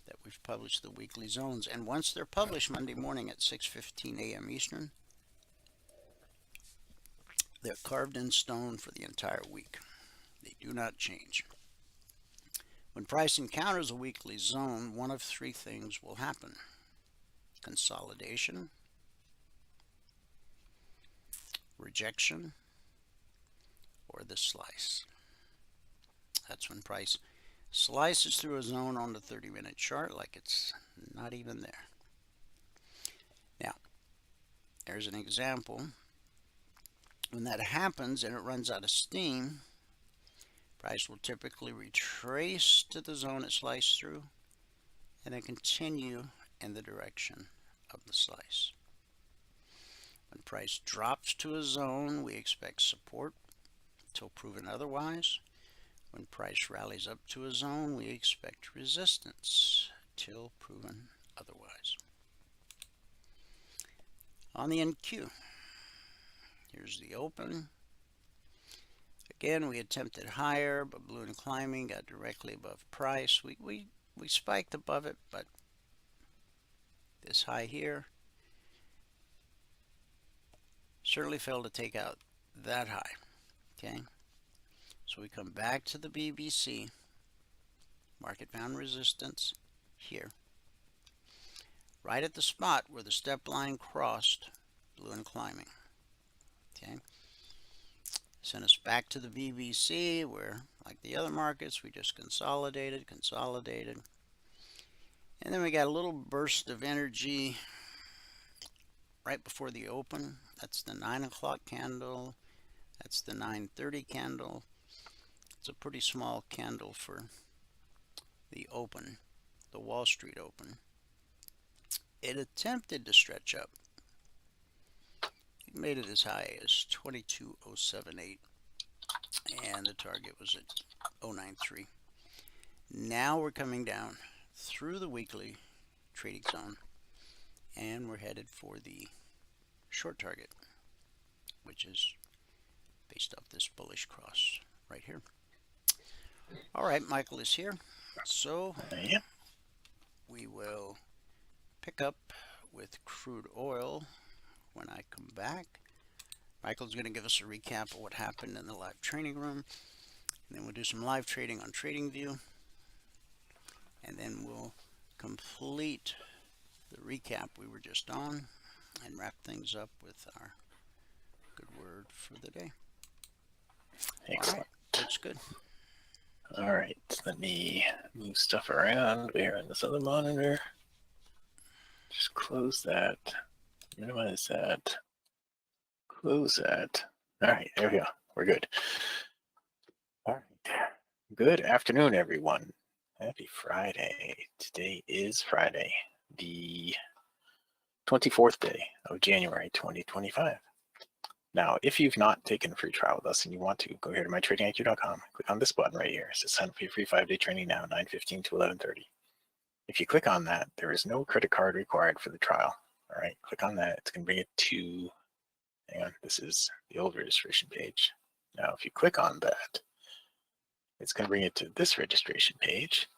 Speaker 3: that we've published the weekly zones. And once they're published Monday morning at 6:15 a.m. Eastern, they're carved in stone for the entire week. They do not change. When price encounters a weekly zone, one of 3 things will happen. Consolidation, rejection, or the slice. That's when price slices through a zone on the 30-minute chart like it's not even there. Now, there's an example. When that happens and it runs out of steam, price will typically retrace to the zone it sliced through and then continue in the direction of the slice. When price drops to a zone, we expect support until proven otherwise. When price rallies up to a zone, we expect resistance till proven otherwise. On the NQ, here's the open. Again, we attempted higher, but blue and climbing got directly above price. We We spiked above it, but this high here certainly failed to take out that high. Okay, so we come back to the BBC, market bound resistance here, right at the spot where the step line crossed blue and climbing. Okay, sent us back to the BBC where, like the other markets, we just consolidated, and then we got a little burst of energy right before the open. That's the 9 o'clock candle. That's the 9:30 candle. It's a pretty small candle for the open, the Wall Street open. It attempted to stretch up. It made it as high as 22.078, and the target was at 0.93. Now we're coming down through the weekly trading zone, and we're headed for the short target, which is based off this bullish cross right here. All right, Michael is here, so we will pick up with crude oil when I come back. Michael's going to give us a recap of what happened in the live training room, and then we'll do some live trading on TradingView, and then we'll complete the recap we were just on and wrap things up with our good word for the day.
Speaker 4: Excellent.
Speaker 3: All right, looks good.
Speaker 4: All right, let me move stuff around. We're on this other monitor. Just close that, minimize that, close that. All right, there we go. We're good. All right. Good afternoon, everyone. Happy Friday. Today is Friday, the 24th day of January 2025. Now, if you've not taken a free trial with us and you want to, go here to mytradingiq.com, click on this button right here. It says sign up for your free 5-day training now, 9:15 to 11:30. If you click on that, there is no credit card required for the trial. All right, click on that. It's going to bring it to, hang on, this is the old registration page. Now, if you click on that, it's going to bring it to this registration page,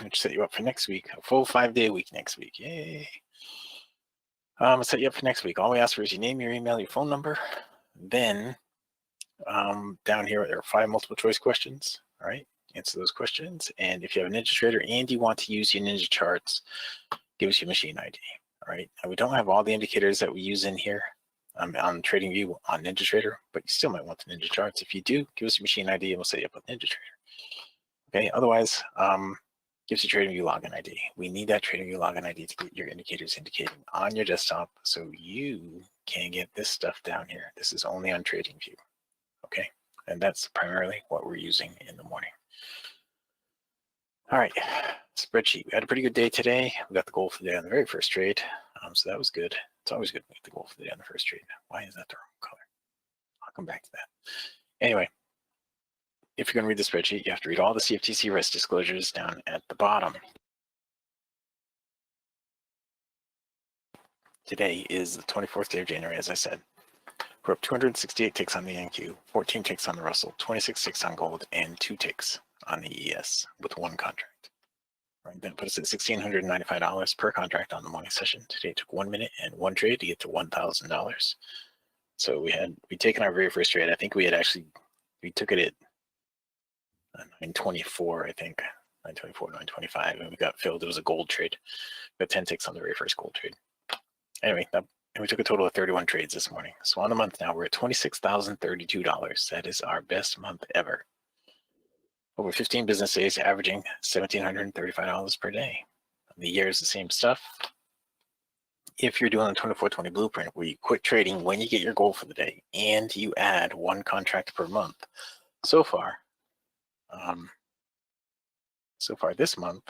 Speaker 4: which set you up for next week, a full 5-day week next week. Yay. I'll set you up for next week. All we ask for is your name, your email, your phone number. Then down here, there are 5 multiple choice questions. All right, answer those questions. And if you have a Ninja Trader and you want to use your Ninja charts, give us your machine ID. All right, now we don't have all the indicators that we use in here on TradingView on Ninja Trader, but you still might want the Ninja charts. If you do, give us your machine ID and we'll set you up with Ninja Trader. Okay, otherwise, give us your TradingView login ID. We need that TradingView login ID to get your indicators indicating on your desktop so you can get this stuff down here. This is only on TradingView, okay? And that's primarily what we're using in the morning. All right, spreadsheet. We had a pretty good day today. We got the goal for the day on the very first trade, so that was good. It's always good to make the goal for the day on the first trade. Why is that the wrong color? I'll come back to that. Anyway, if you're going to read the spreadsheet, you have to read all the CFTC risk disclosures down at the bottom. Today is the 24th day of January, as I said. We're up 268 ticks on the NQ, 14 ticks on the Russell, 26 ticks on gold, and 2 ticks on the ES with 1 contract. Right, that puts us at $1,695 per contract on the morning session. Today it took 1 minute and 1 trade to get to $1,000. So we'd taken our very first trade. I think we took it at 924, I think, 924, 925, and we got filled. It was a gold trade. We got 10 ticks on the very first gold trade. Anyway, and we took a total of 31 trades this morning. So on the month now, we're at $26,032. That is our best month ever. Over 15 business days, averaging $1,735 per day. The year is the same stuff. If you're doing the 24/20 blueprint, where you quit trading when you get your goal for the day, and you add 1 contract per month, so far this month,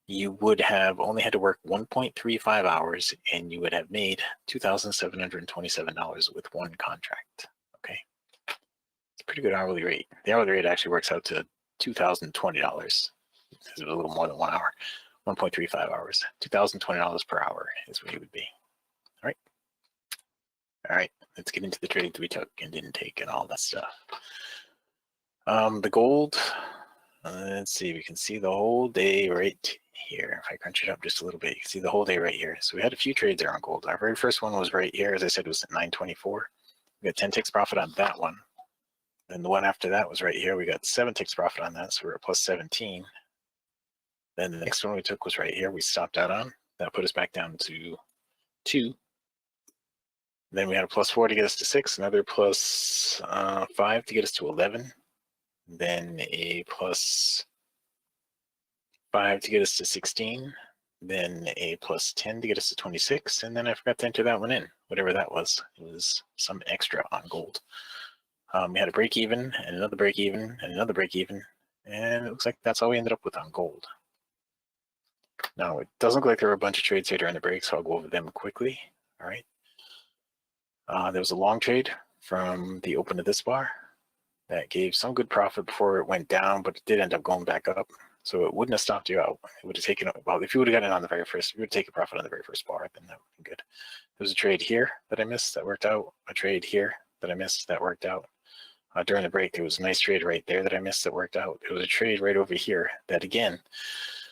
Speaker 4: you would have only had to work 1.35 hours and you would have made $2,727 with 1 contract. Okay, it's a pretty good hourly rate. The hourly rate actually works out to $2,020 because it was a little more than 1 hour. 1.35 hours, $2,020 per hour is what it would be. All right, let's get into the trades we took and didn't take and all that stuff. The gold, Let's see, we can see the whole day right here. If I crunch it up just a little bit, you can see the whole day right here. So we had a few trades there on gold. Our very first one was right here, as I said, was at 924. We got 10 ticks profit on that one. Then the one after that was right here. We got 7 ticks profit on that, so we're at plus 17. Then the next one we took was right here. We stopped out on. That put us back down to 2. Then we had a plus 4 to get us to 6, another plus 5 to get us to 11. Then a plus 5 to get us to 16. Then a plus 10 to get us to 26. And then I forgot to enter that one in, whatever that was. It was some extra on gold. We had a break even, and another break even, and another break even. And it looks like that's all we ended up with on gold. Now, it doesn't look like there were a bunch of trades here during the break, so I'll go over them quickly. All right. There was a long trade from the open to this bar that gave some good profit before it went down, but it did end up going back up. So it wouldn't have stopped you out. It would have taken, well, if you would have gotten it on the very first, if you would have taken profit on the very first bar, then that would have been good. There was a trade here that I missed that worked out. A trade here that I missed that worked out. During the break, there was a nice trade right there that I missed that worked out. There was a trade right over here that, again,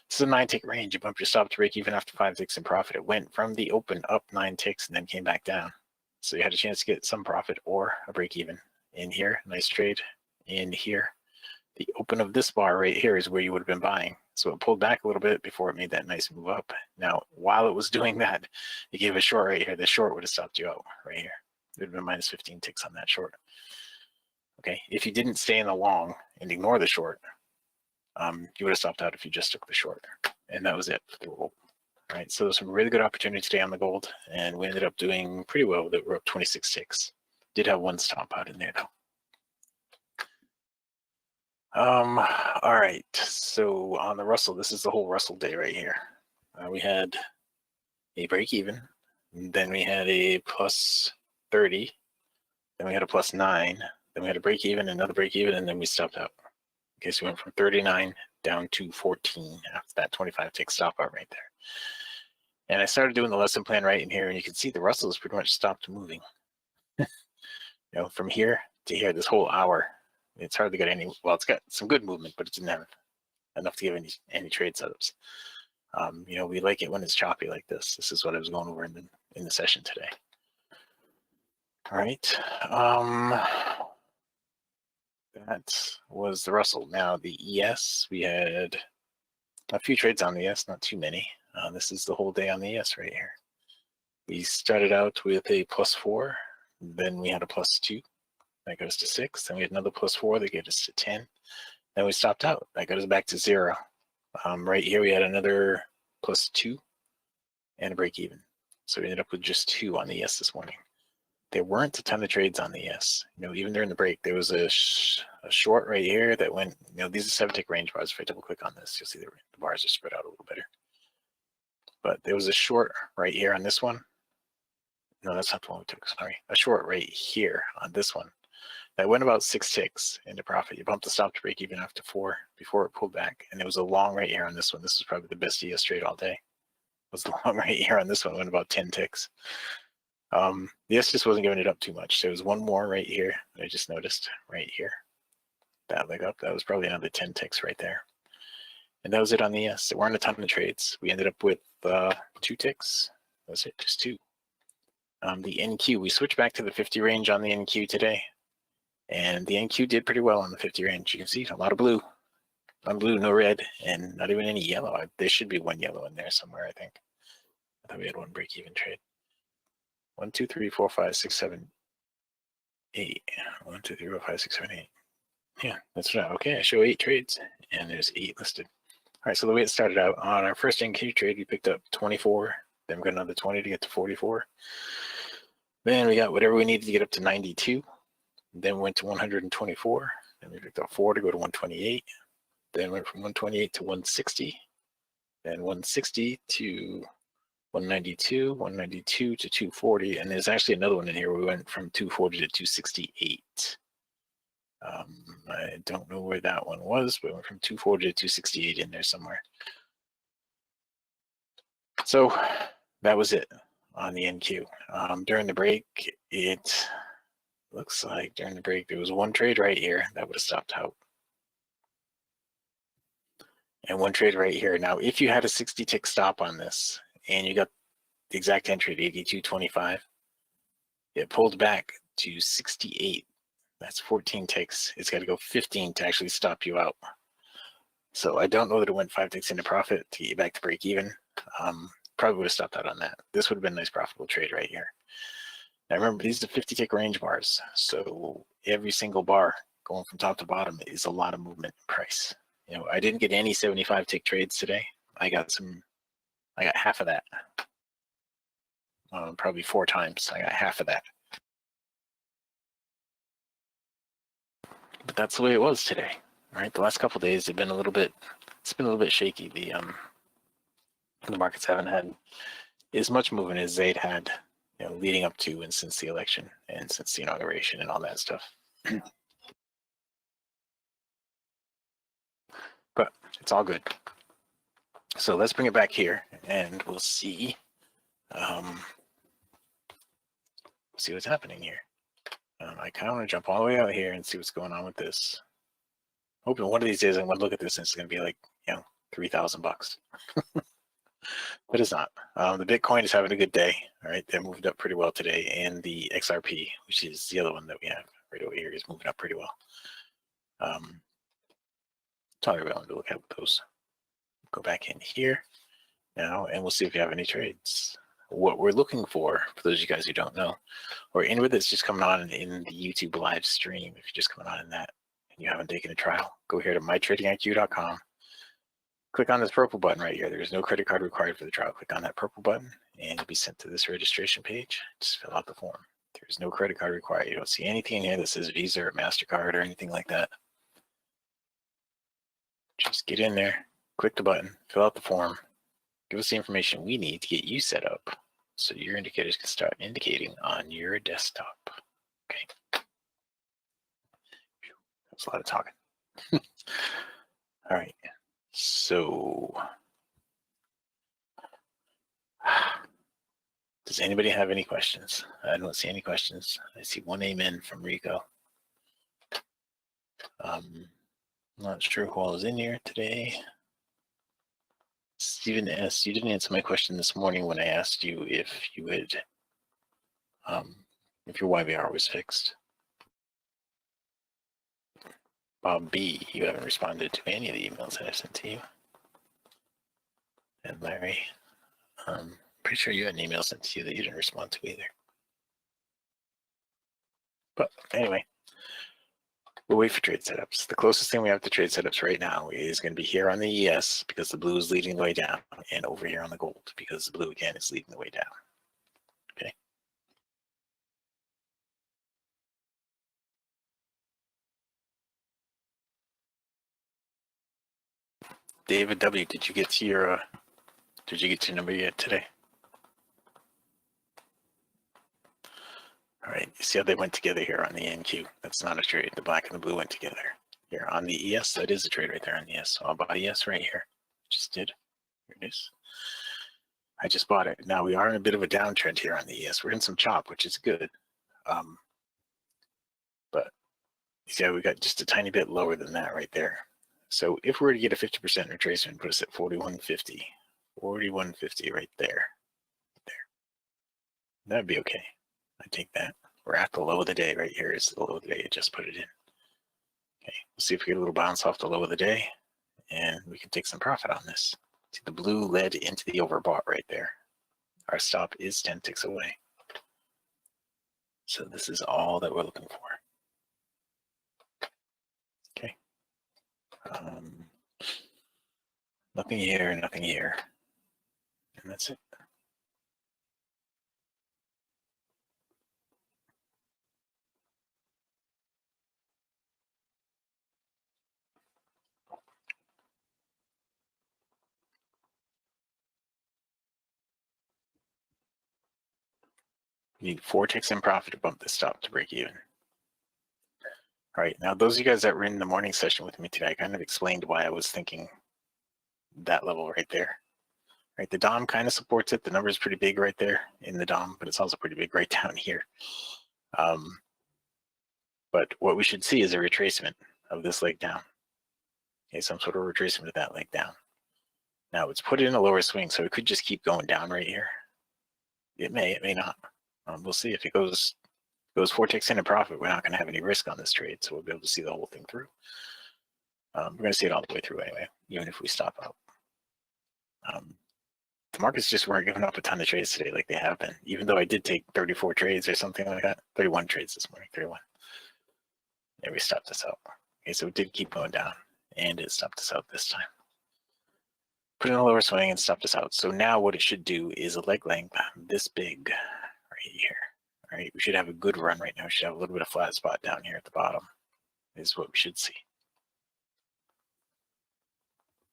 Speaker 4: this is a 9-tick range. You bump your stop to break even after 5 ticks in profit. It went from the open up 9 ticks and then came back down. So you had a chance to get some profit or a break even. In here, nice trade. In here, the open of this bar right here is where you would have been buying. So it pulled back a little bit before it made that nice move up. Now, while it was doing that, it gave a short right here. The short would have stopped you out right here. It would have been minus 15 ticks on that short. Okay, if you didn't stay in the long and ignore the short, you would have stopped out if you just took the short. And that was it for the rule. All right, so there's some really good opportunity today on the gold, and we ended up doing pretty well. That we're up 26 ticks. Did have one stop out in there though. All right, so on the Russell, this is the whole Russell day right here. We had a break even, then we had a plus 30, then we had a plus 9, then we had a break even, another break even, and then we stopped out. Okay, so we went from 39 down to 14 after that 25 tick stop out right there. And I started doing the lesson plan right in here, and you can see the Russell has pretty much stopped moving. You know, from here to here, this whole hour, it's hard to get any, well, it's got some good movement, but it didn't have enough to give any trade setups. You know, we like it when it's choppy like this. This is what I was going over in the session today. All right. That was the Russell. Now the ES, we had a few trades on the ES, not too many. This is the whole day on the ES right here. We started out with a plus 4, then we had a plus 2. That got us to 6. Then we had another plus 4 that got us to 10. Then we stopped out. That got us back to 0. Right here we had another plus 2 and a break even. So we ended up with just 2 on the ES this morning. There weren't a ton of trades on the ES. You know, even during the break, there was a short right here that went, you know, these are 7-tick range bars. If I double click on this, you'll see the bars are spread out a little better. But there was a short right here on this one. No, that's not the one we took, sorry. A short right here on this one that went about 6 ticks into profit. You bumped the stop to break even after 4 before it pulled back. And there was a long right here on this one. This is probably the best ES trade all day. It was the long right here on this one, went about 10 ticks. The ES just wasn't giving it up too much. There was one more right here that I just noticed right here. That leg up, that was probably another 10 ticks right there. And that was it on the ES. There weren't a ton of trades. We ended up with 2 ticks. That was it, just 2. The NQ, we switched back to the 50 range on the NQ today. And the NQ did pretty well on the 50 range. You can see a lot of blue. None blue, no red, and not even any yellow. There should be one yellow in there somewhere, I think. I thought we had one break-even trade. 1, 2, 3, 4, 5, 6, 7, 8. 1, 2, 3, 4, 5, 6, 7, 8. Yeah, that's right. Okay, I show 8 trades, and there's 8 listed. All right, so the way it started out, on our first NQ trade, we picked up 24. Then we got another 20 to get to 44. Then we got whatever we needed to get up to 92. Then we went to 124. Then we picked up 4 to go to 128. Then went from 128 to 160. Then 160 to 192, 192 to 240. And there's actually another one in here where we went from 240 to 268. I don't know where that one was, but we went from 240 to 268 in there somewhere. So that was it on the NQ. During the break, it looks like during the break there was one trade right here that would have stopped out. and one trade right here. Now, if you had a 60 tick stop on this and you got the exact entry at 82.25, it pulled back to 68. That's 14 ticks. It's got to go 15 to actually stop you out. So I don't know that it went 5 ticks into profit to get you back to break even. Probably would have stopped out on that. This would have been a nice profitable trade right here. Now remember, these are 50 tick range bars. So every single bar going from top to bottom is a lot of movement in price. You know, I didn't get any 75 tick trades today. I got half of that. Probably 4 times. I got half of that. But that's the way it was today. Right? The last couple of days have been a little bit shaky. The markets haven't had as much movement as they'd had, you know, leading up to and since the election and since the inauguration and all that stuff. But it's all good. So let's bring it back here and we'll see what's happening here. I kind of want to jump all the way out here and see what's going on with this. Hoping one of these days I'm going to look at this and it's going to be like, you know, $3,000. But it's not. The Bitcoin is having a good day. All right, they moved up pretty well today, and the XRP, which is the other one that we have right over here, is moving up pretty well. Talk about to look at those. Go back in here now, and we'll see if you have any trades. What we're looking for those of you guys who don't know, or anybody that's just coming on in the YouTube live stream, if you're just coming on in that and you haven't taken a trial, go here to mytradingiq.com. Click on this purple button right here. There's no credit card required for the trial. Click on that purple button and you'll be sent to this registration page. Just fill out the form. There's no credit card required. You don't see anything in here that says Visa or MasterCard or anything like that. Just get in there, click the button, fill out the form, give us the information we need to get you set up so your indicators can start indicating on your desktop. Okay. That's a lot of talking. All right. So, does anybody have any questions? I don't see any questions. I see one amen from Rico. Not sure who all is in here today. Stephen S., you didn't answer my question this morning when I asked you if you had, if your YBR was fixed. Bob B., you haven't responded to any of the emails that I sent to you. And Larry, pretty sure you had an email sent to you that you didn't respond to either. But anyway, we'll wait for trade setups. The closest thing we have to trade setups right now is going to be here on the ES because the blue is leading the way down, and over here on the gold because the blue again is leading the way down. Okay. David W., did you get to your number yet today? All right, you see how they went together here on the NQ? That's not a trade. The black and the blue went together. Here on the ES, that is a trade right there on the ES. So I'll buy ES right here. Just did. Here it is. I just bought it. Now we are in a bit of a downtrend here on the ES. We're in some chop, which is good. But you see how we got just a tiny bit lower than that right there. So if we were to get a 50% retracement, put us at 4150. 4150 right there. That'd be okay. I take that. We're at the low of the day right here. Is the low of the day. I just put it in. Okay, we'll see if we get a little bounce off the low of the day and we can take some profit on this. See, the blue led into the overbought right there. Our stop is 10 ticks away. So this is all that we're looking for. Okay. Nothing here, nothing here. And that's it. You need 4 ticks in profit to bump the stop to break even. All right, now those of you guys that were in the morning session with me today, I kind of explained why I was thinking that level right there. Right, the DOM kind of supports it. The number is pretty big right there in the DOM, but it's also pretty big right down here. But what we should see is a retracement of this leg down. Okay, some sort of retracement of that leg down. Now it's put in a lower swing, so it could just keep going down right here. It may not. We'll see if it goes 4 ticks in a profit. We're not going to have any risk on this trade, so we'll be able to see the whole thing through. We're going to see it all the way through anyway, even if we stop out. The markets just weren't giving up a ton of trades today like they have been, even though I did take 34 trades or something like that. 31 trades this morning, 31. Yeah, we stopped this out. Okay, so it did keep going down, and it stopped us out this time. Put in a lower swing and stopped us out. So now what it should do is a leg length this big right here. All right, we should have a good run right now. We should have a little bit of flat spot down here at the bottom is what we should see.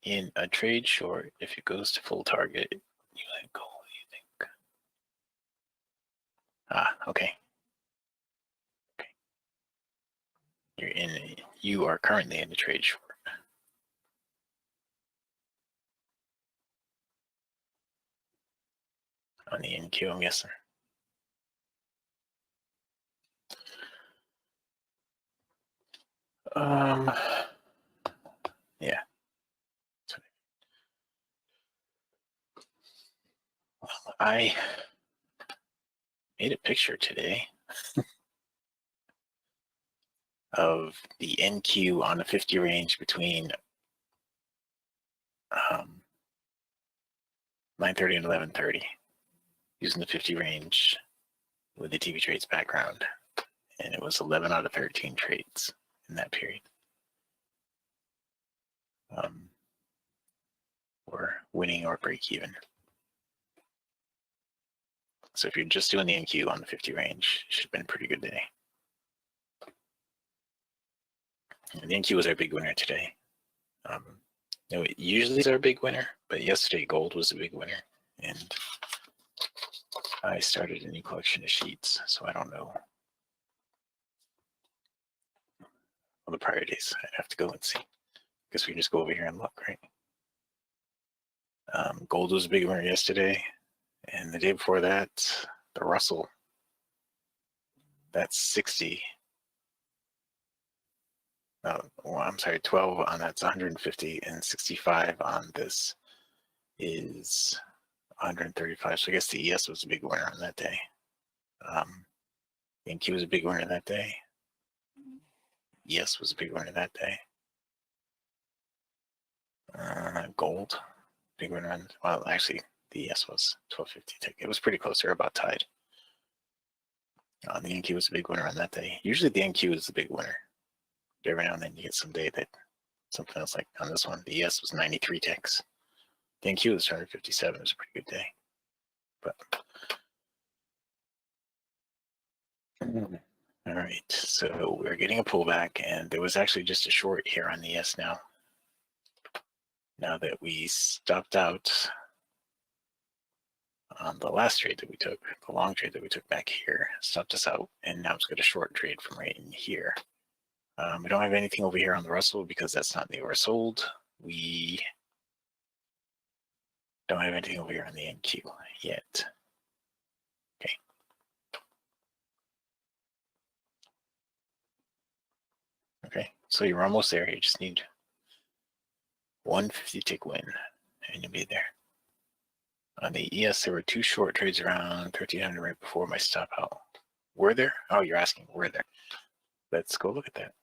Speaker 4: In a trade short, if it goes to full target, you let go. What do you think? Okay. You are currently in the trade short. On the NQ, I'm guessing. Yeah. Well, I made a picture today of the NQ on the 50 range between 9:30 and 11:30, using the 50 range with the TV trades background, and it was 11 out of 13 trades in that period. Or winning or break even. So if you're just doing the NQ on the 50 range, it should have been a pretty good day. And the NQ was our big winner today. No, it usually is our big winner, but yesterday gold was a big winner, and I started a new collection of sheets, so I don't know all the prior days. I'd have to go and see. Guess we can just go over here and look, right? Gold was a big winner yesterday, and the day before that, the Russell, that's 60. I'm sorry, 12 on that's 150, and 65 on this is 135. So I guess the ES was a big winner on that day. The NQ was a big winner that day. ES was a big winner that day. Gold, big winner on, well, actually, the ES was 1250 tick. It was pretty close. They're about tied. The NQ was a big winner on that day. Usually the NQ is the big winner. But every now and then you get some day that something else, like on this one, the ES was 93 ticks. The NQ was 157. It was a pretty good day. But all right, so we're getting a pullback, and there was actually just a short here on the ES now. Now that we stopped out on the last trade that we took, the long trade that we took back here, stopped us out, and now it's got a short trade from right in here. We don't have anything over here on the Russell because that's not new or sold. We don't have anything over here on the NQ yet. Okay. Okay, so you're almost there. You just need 150 tick win, and you'll be there. On the ES, there were 2 short trades around 1300 right before my stop out. Were there? Oh, you're asking, were there? Let's go look at that.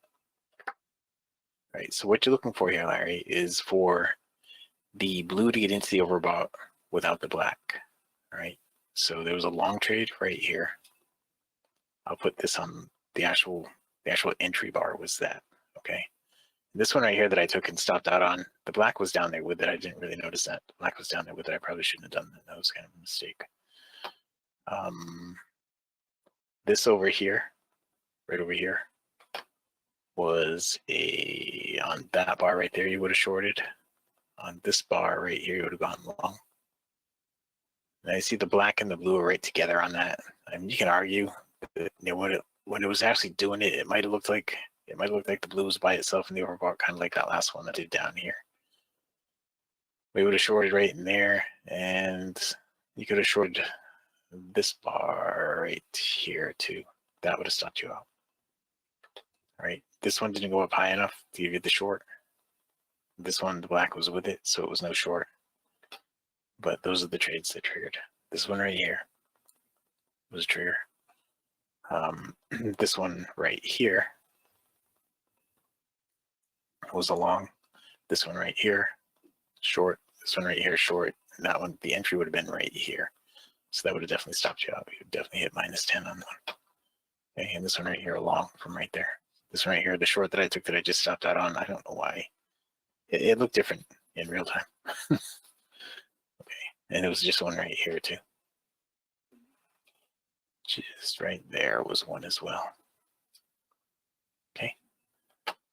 Speaker 4: All right, so what you're looking for here, Larry, is for the blue to get into the overbought without the black. All right, so there was a long trade right here. I'll put this on the actual entry bar was that, okay? This one right here that I took and stopped out on, the black was down there with it. I didn't really notice that. The black was down there with it. I probably shouldn't have done that. That was kind of a mistake. This over here, right over here, was on that bar right there, you would have shorted. On this bar right here, you would have gone long. And I see the black and the blue are right together on that. I mean, you can argue that, when it was actually doing it, it might have looked like the blue was by itself in the overbought, kind of like that last one that did down here. We would have shorted right in there, and you could have shorted this bar right here too. That would have stopped you out. All right, this one didn't go up high enough to give you the short. This one, the black was with it, so it was no short. But those are the trades that triggered. This one right here was a trigger. This one right here was a long. This one right here, short. This one right here, short. And that one, the entry would have been right here. So that would have definitely stopped you out. You would definitely hit -10 on that one. Okay, and this one right here, a long from right there. This one right here, the short that I took that I just stopped out on, I don't know why. It looked different in real time. Okay, and it was just one right here too. Just right there was one as well. Okay,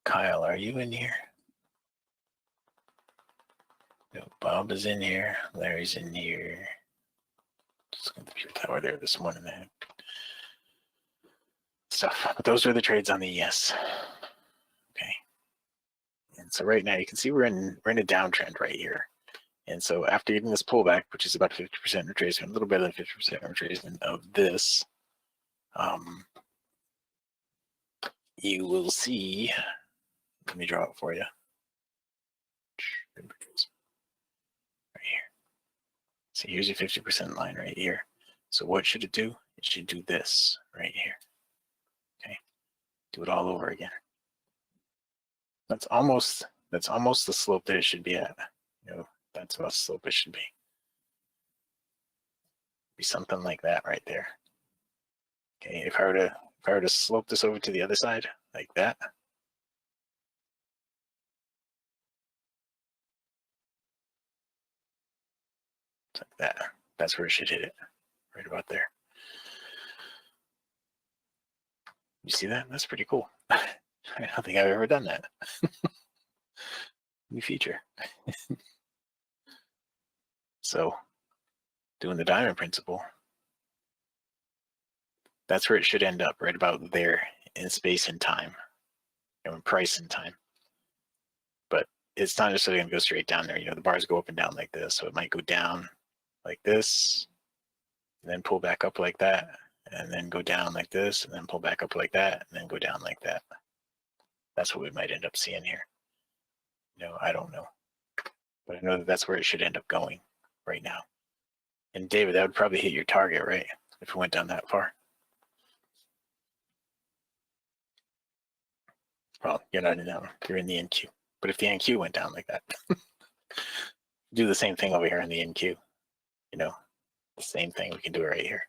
Speaker 4: Kyle, are you in here? No, Bob is in here. Larry's in here. Just going to pure power there this morning. That stuff. But those are the trades on the ES. Okay. And so right now you can see we're in a downtrend right here. And so after getting this pullback, which is about 50% retracement, a little better than 50% retracement of this, you will see. Let me draw it for you. Right here. So here's your 50% line right here. So what should it do? It should do this right here. Okay. Do it all over again. That's almost the slope that it should be at. You know, that's about the slope it should be. Be something like that right there. Okay, if I were to slope this over to the other side like that, like that, that's where it should hit it, right about there. You see that? That's pretty cool. I don't think I've ever done that. New feature. So, doing the diamond principle, that's where it should end up, right about there in space and time, in price and time. But it's not necessarily going to go straight down there. You know, the bars go up and down like this, so it might go down like this, and then pull back up like that, and then go down like this, and then pull back up like that, and then go down like that. That's what we might end up seeing here. You know, I don't know. But I know that that's where it should end up going right now. And David, that would probably hit your target, right? If it went down that far. Well, you're not in that one. You're in the NQ. But if the NQ went down like that, do the same thing over here in the NQ. You know, the same thing. We can do it right here.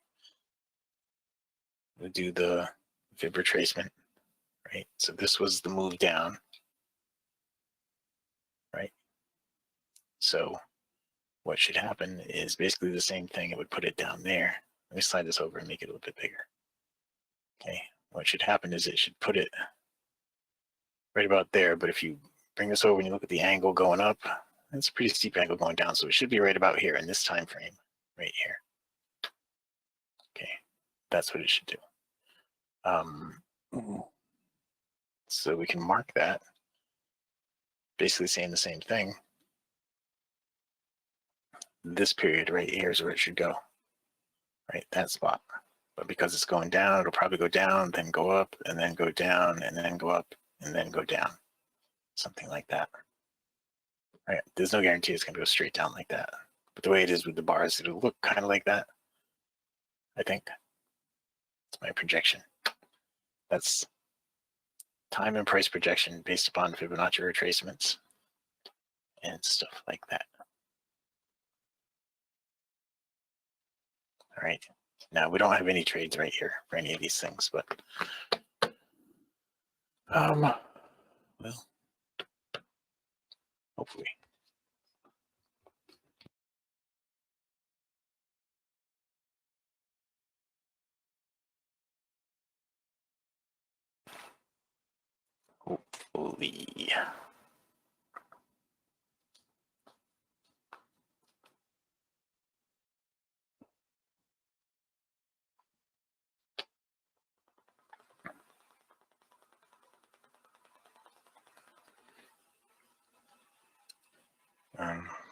Speaker 4: We'll do the fib retracement, right? So this was the move down, right? So what should happen is basically the same thing. It would put it down there. Let me slide this over and make it a little bit bigger. Okay, what should happen is it should put it right about there. But if you bring this over and you look at the angle going up, it's a pretty steep angle going down. So it should be right about here in this time frame, right here. Okay, that's what it should do. So we can mark that, basically saying the same thing. This period right here is where it should go, right? That spot. But because it's going down, it'll probably go down, then go up, and then go down, and then go up, and then go down. Something like that. Right? There's no guarantee it's going to go straight down like that. But the way it is with the bars, it'll look kind of like that, I think. It's my projection. That's time and price projection based upon Fibonacci retracements and stuff like that. All right. Now, we don't have any trades right here for any of these things, but well, hopefully. Hopefully.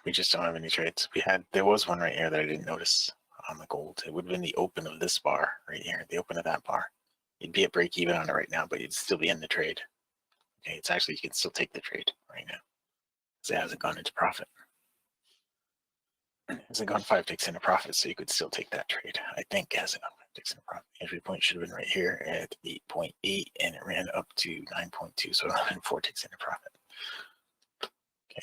Speaker 4: We just don't have any trades. There was one right here that I didn't notice on the gold. It would have been the open of this bar right here, the open of that bar. You'd be at break even on it right now, but you'd still be in the trade. Okay, it's actually, you can still take the trade right now because it hasn't gone into profit. hasn't gone 5 ticks into profit, so you could still take that trade. I think it hasn't gone 5 ticks into profit. Entry point should have been right here at 8.8, and it ran up to 9.2, so 4 ticks into profit. Okay.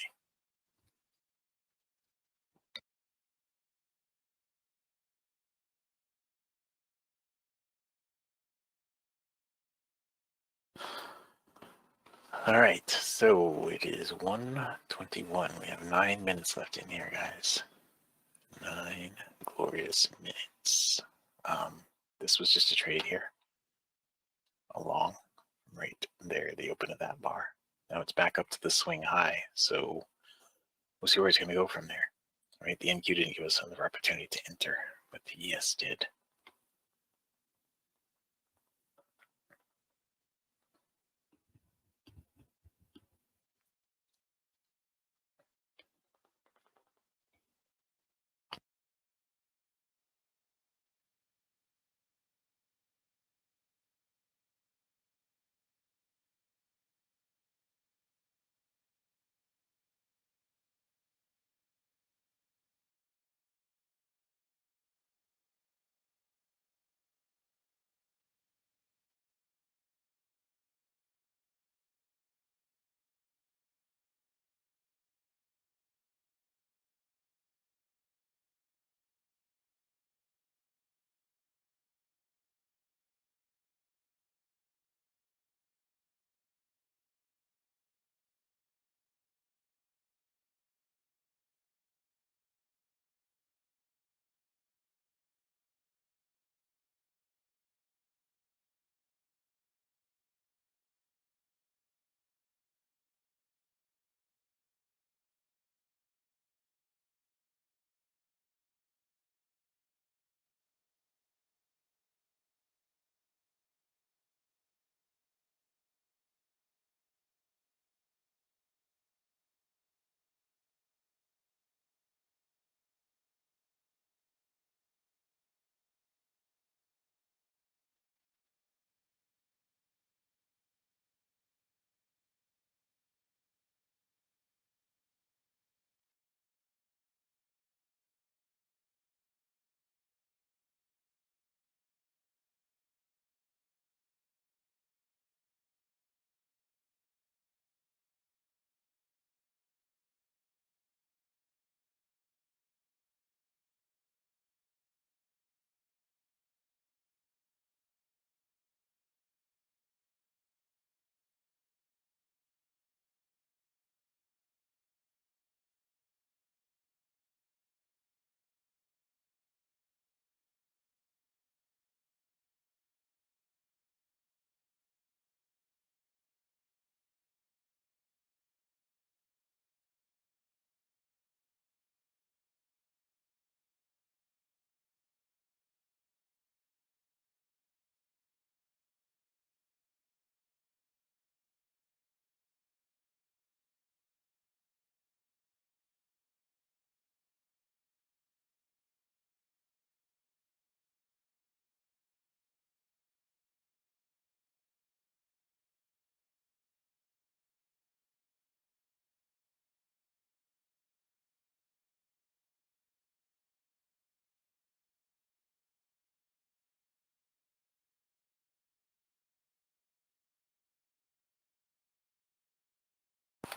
Speaker 4: All right, so it is 1:21. We have 9 minutes left in here, guys. 9 glorious minutes. This was just a trade here, along right there, the open of that bar. Now it's back up to the swing high, so we'll see where it's going to go from there. Right, the NQ didn't give us another opportunity to enter, but the ES did.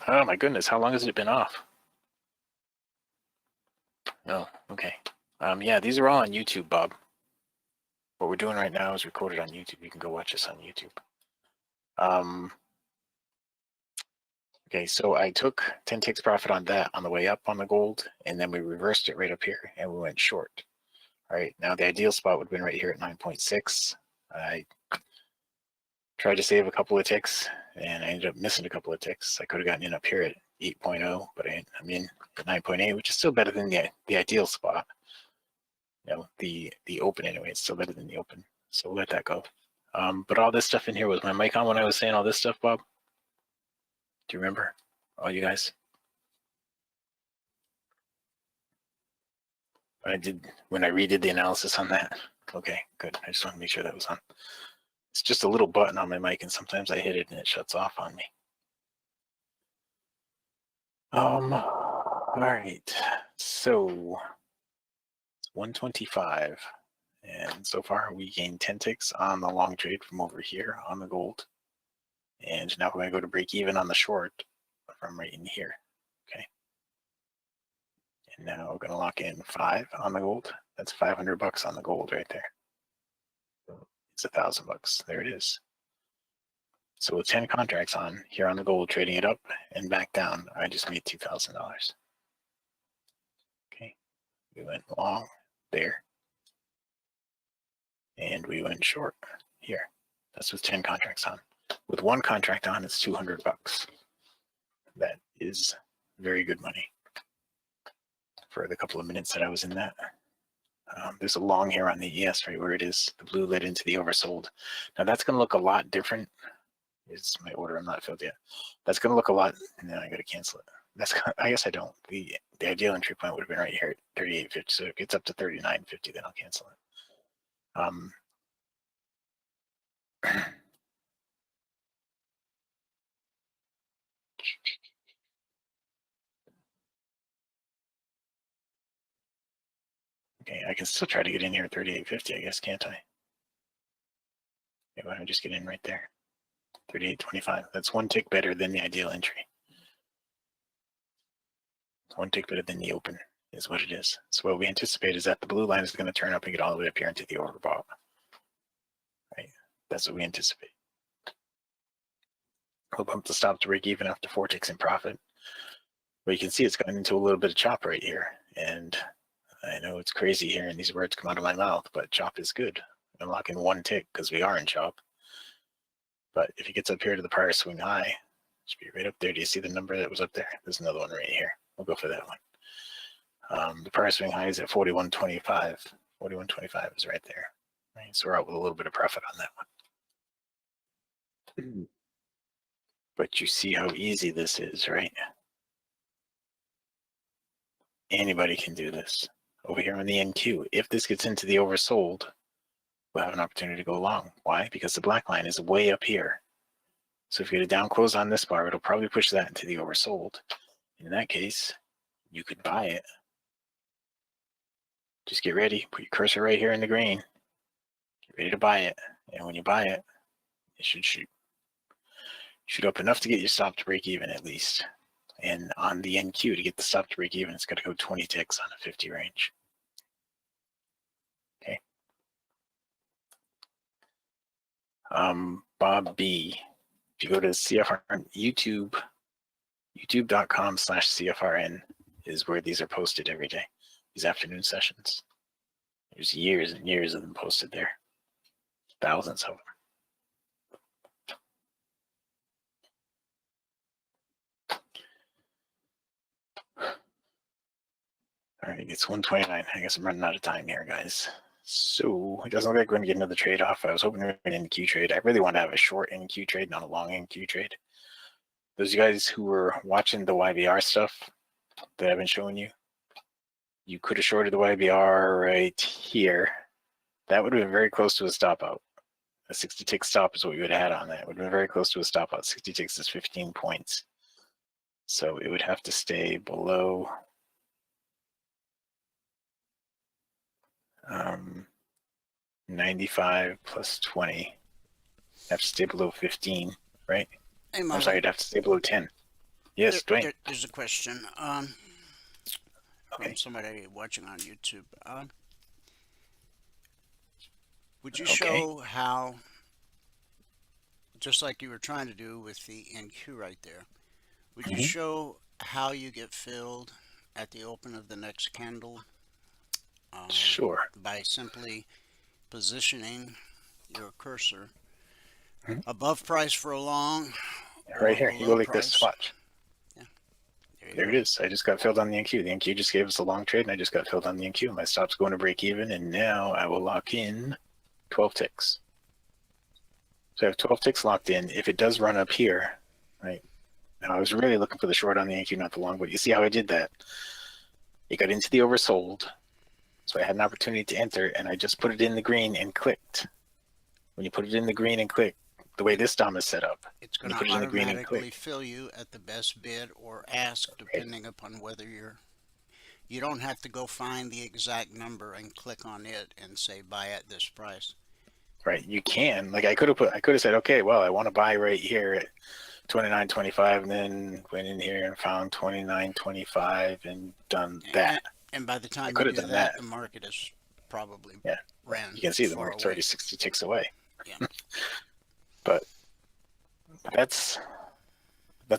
Speaker 4: Oh my goodness, how long has it been off? Oh, okay. Yeah, these are all on YouTube, Bob. What we're doing right now is recorded on YouTube. You can go watch us on YouTube. Okay, so I took 10 ticks profit on that on the way up on the gold, and then we reversed it right up here, and we went short. All right, now the ideal spot would have been right here at 9.6. I tried to save a couple of ticks, and I ended up missing a couple of ticks. I could have gotten in up here at 8.0, but I'm in at 9.8, which is still better than the ideal spot. You know, the open anyway, it's still better than the open. So we'll let that go. But all this stuff in here, was my mic on when I was saying all this stuff, Bob? Do you remember? All you guys? I did when I redid the analysis on that. Okay, good. I just want to make sure that was on. It's just a little button on my mic, and sometimes I hit it and it shuts off on me. All right. So 125. And so far we gained 10 ticks on the long trade from over here on the gold. And now we're going to go to break even on the short from right in here. Okay. And now we're going to lock in 5 on the gold. That's $500 on the gold right there. It's $1,000. There it is. So with 10 contracts on here on the gold, trading it up and back down, I just made $2,000. Okay. We went long there. And we went short here. That's with 10 contracts on. With 1 contract on, it's $200. That is very good money for the couple of minutes that I was in that. There's a long here on the ES right where it is. The blue led into the oversold. Now that's going to look a lot different. Is my order? I'm not filled yet. That's going to look a lot. No, I got to cancel it. That's. I guess I don't. The ideal entry point would have been right here at 38.50. So it gets up to 39.50, then I'll cancel it. Okay, I can still try to get in here at 38.50, I guess, can't I? Okay, why don't I just get in right there? 38.25. That's 1 tick better than the ideal entry. 1 tick better than the open is what it is. So what we anticipate is that the blue line is going to turn up and get all the way up here into the overbought. Right? That's what we anticipate. We'll bump the stop to break even after 4 ticks in profit. But you can see it's gotten into a little bit of chop right here. And I know it's crazy hearing these words come out of my mouth, but chop is good. I'm locking 1 tick because we are in chop. But if it gets up here to the prior swing high, it should be right up there. Do you see the number that was up there? There's another one right here. We'll go for that one. The prior swing high is at 41.25. 41.25 is right there. Right? So we're out with a little bit of profit on that one. But you see how easy this is, right? Anybody can do this. Over here on the NQ, if this gets into the oversold, we'll have an opportunity to go long. Why? Because the black line is way up here. So if you get a down close on this bar, it'll probably push that into the oversold. In that case, you could buy it. Just get ready. Put your cursor right here in the green. Get ready to buy it. And when you buy it, it should shoot. Shoot up enough to get your stop to break even at least. And on the NQ, to get the stop to break even, it's got to go 20 ticks on a 50 range. Okay. Bob B. If you go to CFRN YouTube, youtube.com/CFRN is where these are posted every day, these afternoon sessions. There's years and years of them posted there. Thousands of them. All right, it's 1:29. I guess I'm running out of time here, guys. So it doesn't look like we're going to get another trade off. I was hoping to get an NQ trade. I really want to have a short NQ trade, not a long NQ trade. Those of you guys who were watching the YBR stuff that I've been showing you, you could have shorted the YBR right here. That would have been very close to a stop out. A 60 tick stop is what we would have had on that. It would have been very close to a stop out. 60 ticks is 15 points. So it would have to stay below 95 plus 20. Have to stay below 15, right?
Speaker 3: Hey,
Speaker 4: I'm
Speaker 3: Martin,
Speaker 4: sorry, it'd have to stay below 10. Yes, Dwayne.
Speaker 3: there's a question from somebody watching on YouTube. Would you show how, just like you were trying to do with the NQ right there, would you show how you get filled at the open of the next candle?
Speaker 4: Sure.
Speaker 3: By simply positioning your cursor above price for a long.
Speaker 4: Right here, you go like
Speaker 3: price.
Speaker 4: this, watch.
Speaker 3: Yeah.
Speaker 4: There it is. I just got filled on the NQ. The NQ just gave us a long trade, and I just got filled on the NQ. My stop's going to break even, and now I will lock in 12 ticks. So I have 12 ticks locked in. If it does run up here, right? Now I was really looking for the short on the NQ, not the long, but you see how I did that? It got into the oversold, so I had an opportunity to enter, and I just put it in the green and clicked. When you put it in the green and click, the way this DOM is set up,
Speaker 3: it's going to automatically fill you at the best bid or ask, depending upon whether You don't have to go find the exact number and click on it and say buy at this price.
Speaker 4: Right. You can. Like I could have said, okay, well, I want to buy right here at 29.25, and then went in here and found 29.25 and done that.
Speaker 3: And by the
Speaker 4: I
Speaker 3: time
Speaker 4: could
Speaker 3: you
Speaker 4: have
Speaker 3: do
Speaker 4: done
Speaker 3: that,
Speaker 4: that.
Speaker 3: the market is probably
Speaker 4: Yeah.
Speaker 3: ran
Speaker 4: You can see the
Speaker 3: far
Speaker 4: market's
Speaker 3: away.
Speaker 4: already 60 ticks away.
Speaker 3: Yeah.
Speaker 4: But that's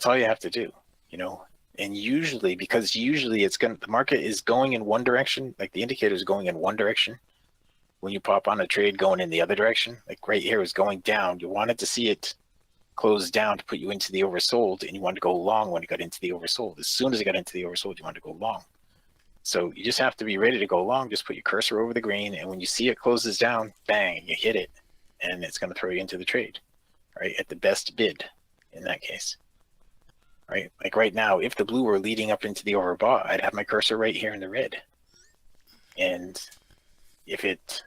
Speaker 4: all you have to do, And usually, because usually the market is going in one direction, like the indicator is going in one direction. When you pop on a trade going in the other direction, like right here is going down. You wanted to see it close down to put you into the oversold, and you wanted to go long when it got into the oversold. As soon as it got into the oversold, you wanted to go long. So you just have to be ready to go long. Just put your cursor over the green, and when you see it closes down, bang, you hit it, and it's going to throw you into the trade, right? At the best bid in that case, right? Like right now, if the blue were leading up into the overbought, I'd have my cursor right here in the red. And if it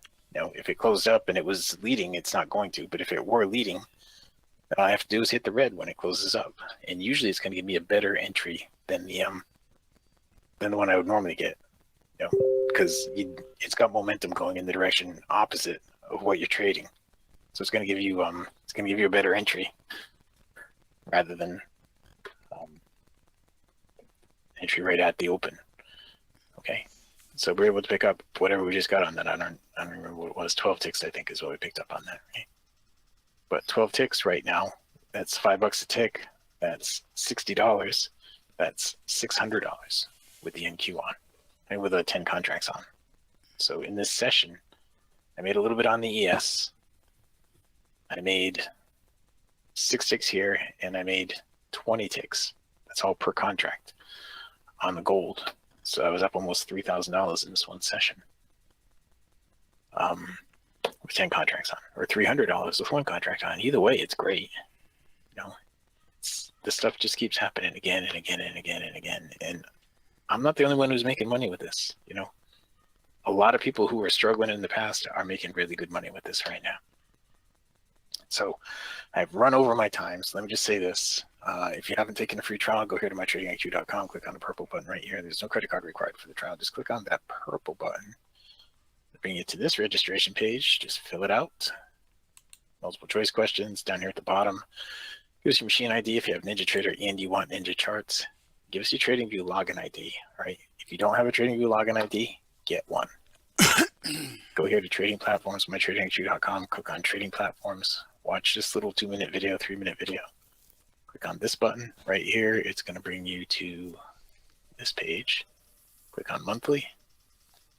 Speaker 4: closed up and it was leading, it's not going to. But if it were leading, all I have to do is hit the red when it closes up, and usually it's going to give me a better entry than the one I would normally get, because it's got momentum going in the direction opposite of what you're trading, so it's going to give you a better entry rather than entry right at the open. Okay, so we're able to pick up whatever we just got on that. I don't remember what it was. 12 ticks, I think, is what we picked up on that. Right? But 12 ticks right now, that's $5 a tick. That's $60. That's $600 with the NQ on and with the 10 contracts on. So in this session, I made a little bit on the ES. I made 6 ticks here, and I made 20 ticks. That's all per contract on the gold. So I was up almost $3,000 in this one session. With 10 contracts on, or $300 with one contract on. Either way, it's great. This stuff just keeps happening again and again and again and again. And I'm not the only one who's making money with this. A lot of people who were struggling in the past are making really good money with this right now. So I've run over my time. So let me just say this. If you haven't taken a free trial, go here to mytradingiq.com, click on the purple button right here. There's no credit card required for the trial. Just click on that purple button. Bring you to this registration page. Just fill it out. Multiple choice questions down here at the bottom. Give us your machine ID if you have NinjaTrader and you want Ninja charts. Give us your TradingView login ID. All right. If you don't have a TradingView login ID, get one. Go here to trading platforms, mytradingiq.com. Click on trading platforms. Watch this little 2-minute video, 3-minute video. Click on this button right here. It's going to bring you to this page. Click on monthly.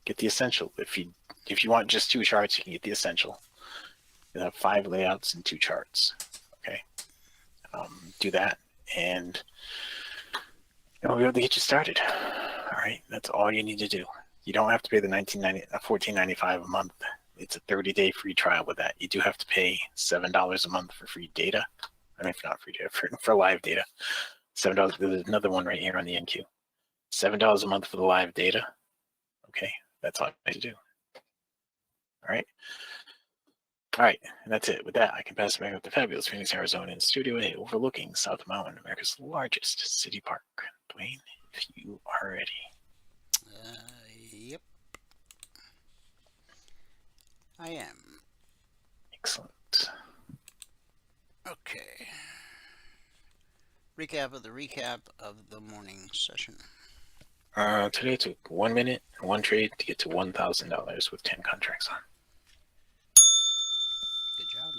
Speaker 4: Get the essential. If you want just 2 charts, you can get the essential. You'll have 5 layouts and 2 charts. Okay, do that, and we'll be able to get you started. All right, that's all you need to do. You don't have to pay the $14.95 a month. It's a 30-day free trial with that. You do have to pay $7 a month for free data. I mean, not free data, for live data. $7. There's another one right here on the NQ. $7 a month for the live data. Okay, that's all I have to do. All right. All right, and that's it. With that, I can pass it back up to fabulous Phoenix, Arizona, in Studio A, overlooking South Mountain, America's largest city park. Dwayne, if you are ready.
Speaker 3: Yep. I am.
Speaker 4: Excellent.
Speaker 3: Okay. Recap of the morning session.
Speaker 4: Today took 1 minute, 1 trade to get to $1,000 with 10 contracts on.
Speaker 3: Good job.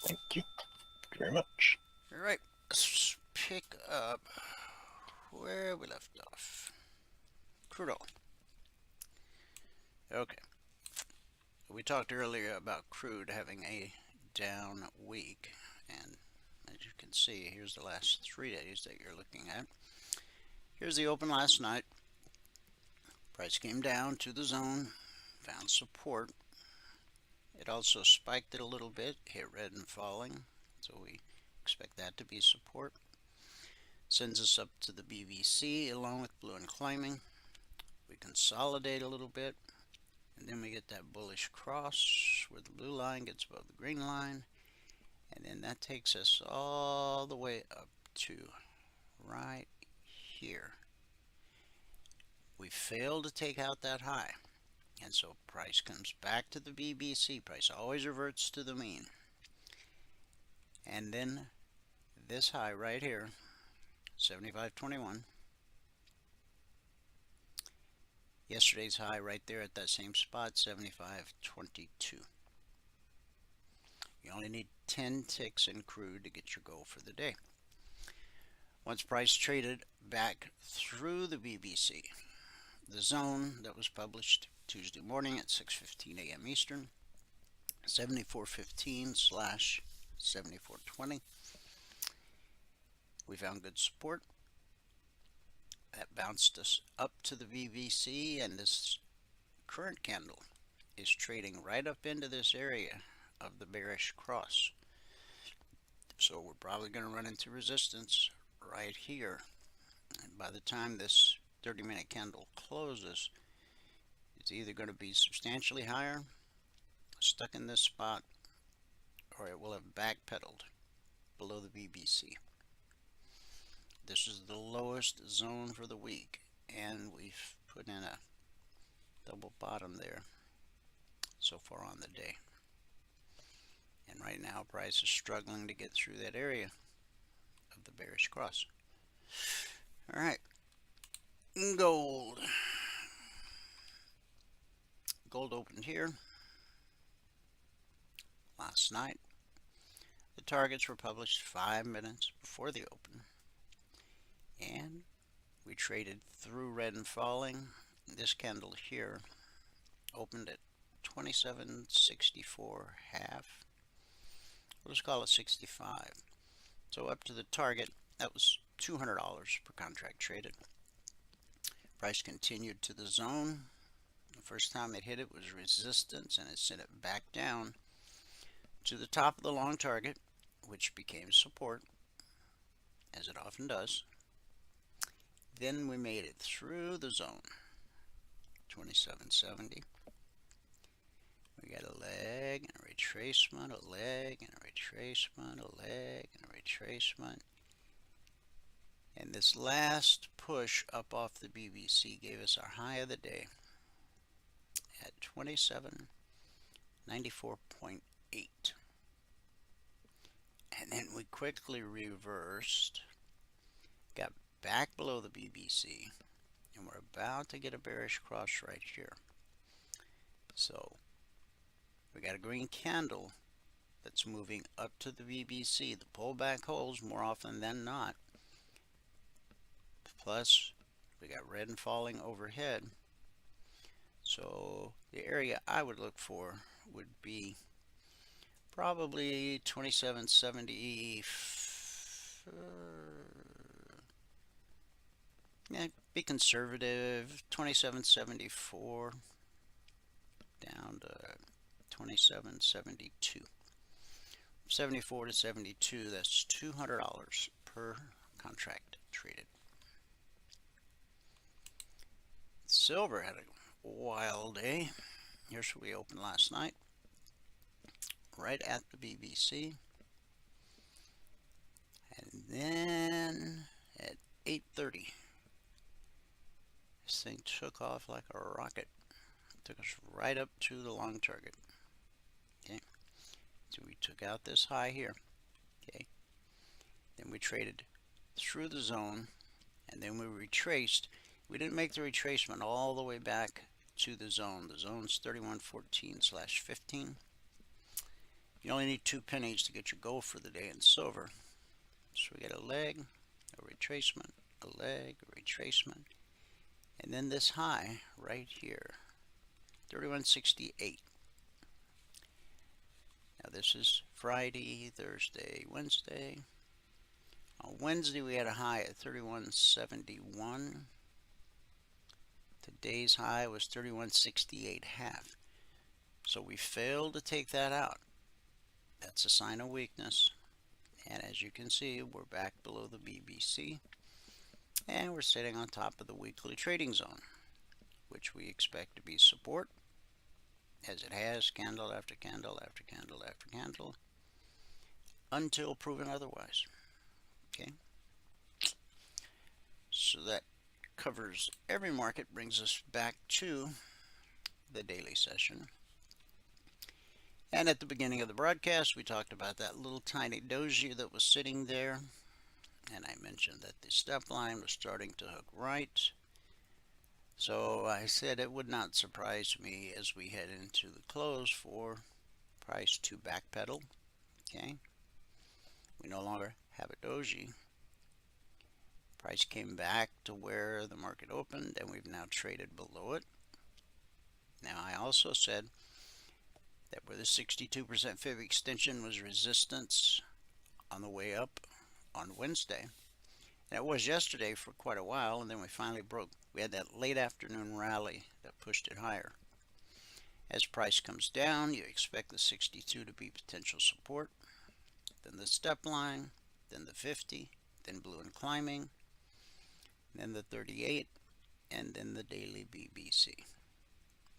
Speaker 4: Thank you. Thank you very much.
Speaker 3: All right. Let's pick up where we left off. Crude oil. Okay. We talked earlier about crude having a down week, and as you can see, here's the last 3 days that you're looking at. Here's the open last night. Price came down to the zone, found support. It also spiked it a little bit, hit red and falling, so we expect that to be support. Sends us up to the BVC along with blue and climbing. We consolidate a little bit, and then we get that bullish cross where the blue line gets above the green line, and then that takes us all the way up to right here. We failed to take out that high, and so price comes back to the BBC. Price always reverts to the mean. And then this high right here, 75.21. Yesterday's high right there at that same spot, 75.22. You only need 10 ticks in crude to get your goal for the day. Once price traded back through the BBC, the zone that was published Tuesday morning at 6:15 a.m. Eastern, 74.15/74.20. We found good support. That bounced us up to the BBC, and this current candle is trading right up into this area of the bearish cross. So we're probably going to run into resistance right here. And by the time this 30-minute candle closes, it's either going to be substantially higher, stuck in this spot, or it will have backpedaled below the BBC. This is the lowest zone for the week, and we've put in a double bottom there so far on the day. And right now price is struggling to get through that area of the bearish cross. All right, gold. Gold opened here last night. The targets were published 5 minutes before the open, and we traded through red and falling. This candle here opened at 27.64 half. Let's call it 65. So up to the target, that was $200 per contract traded. Price continued to the zone. The first time it hit it was resistance, and it sent it back down to the top of the long target, which became support, as it often does. Then we made it through the zone, 27.70. We got a leg and a retracement, a leg and a retracement, a leg and a retracement. And this last push up off the BBC gave us our high of the day at 27.94.8. And then we quickly reversed, got back below the BBC, and we're about to get a bearish cross right here. So we got a green candle that's moving up to the BBC. The pullback holds more often than not. Plus, we got red and falling overhead. So the area I would look for would be probably 27.70. Yeah, be conservative. 27.74 down to 27.72. 74 to 72. That's $200 per contract traded. Silver had a wild day. Here's where we opened last night, right at the BBC, and then at 8:30 this thing took off like a rocket. It took us right up to the long target. Okay, so we took out this high here. Okay, then we traded through the zone, and then we retraced. We didn't make the retracement all the way back to the zone. The zone's 31.14/15. You only need 2 pennies to get your goal for the day in silver. So we got a leg, a retracement, a leg, a retracement, and then this high right here, 31.68. Now this is Friday, Thursday, Wednesday. On Wednesday we had a high at 31.71. Today's high was 31.68 half. So we failed to take that out. That's a sign of weakness. And as you can see, we're back below the BBC. And we're sitting on top of the weekly trading zone, which we expect to be support, as it has candle after candle after candle after candle, until proven otherwise. Okay. So that covers every market, brings us back to the daily session. And at the beginning of the broadcast, we talked about that little tiny doji that was sitting there. And I mentioned that the step line was starting to hook right. So I said it would not surprise me as we head into the close for price to backpedal. Okay. We no longer have a doji. Price came back to where the market opened, and we've now traded below it. Now I also said that where the 62% fib extension was resistance on the way up on Wednesday. And it was yesterday for quite a while, and then we finally broke. We had that late afternoon rally that pushed it higher. As price comes down, you expect the 62 to be potential support, then the step line, then the 50, then blue and climbing, then the 38, and then the daily BBC.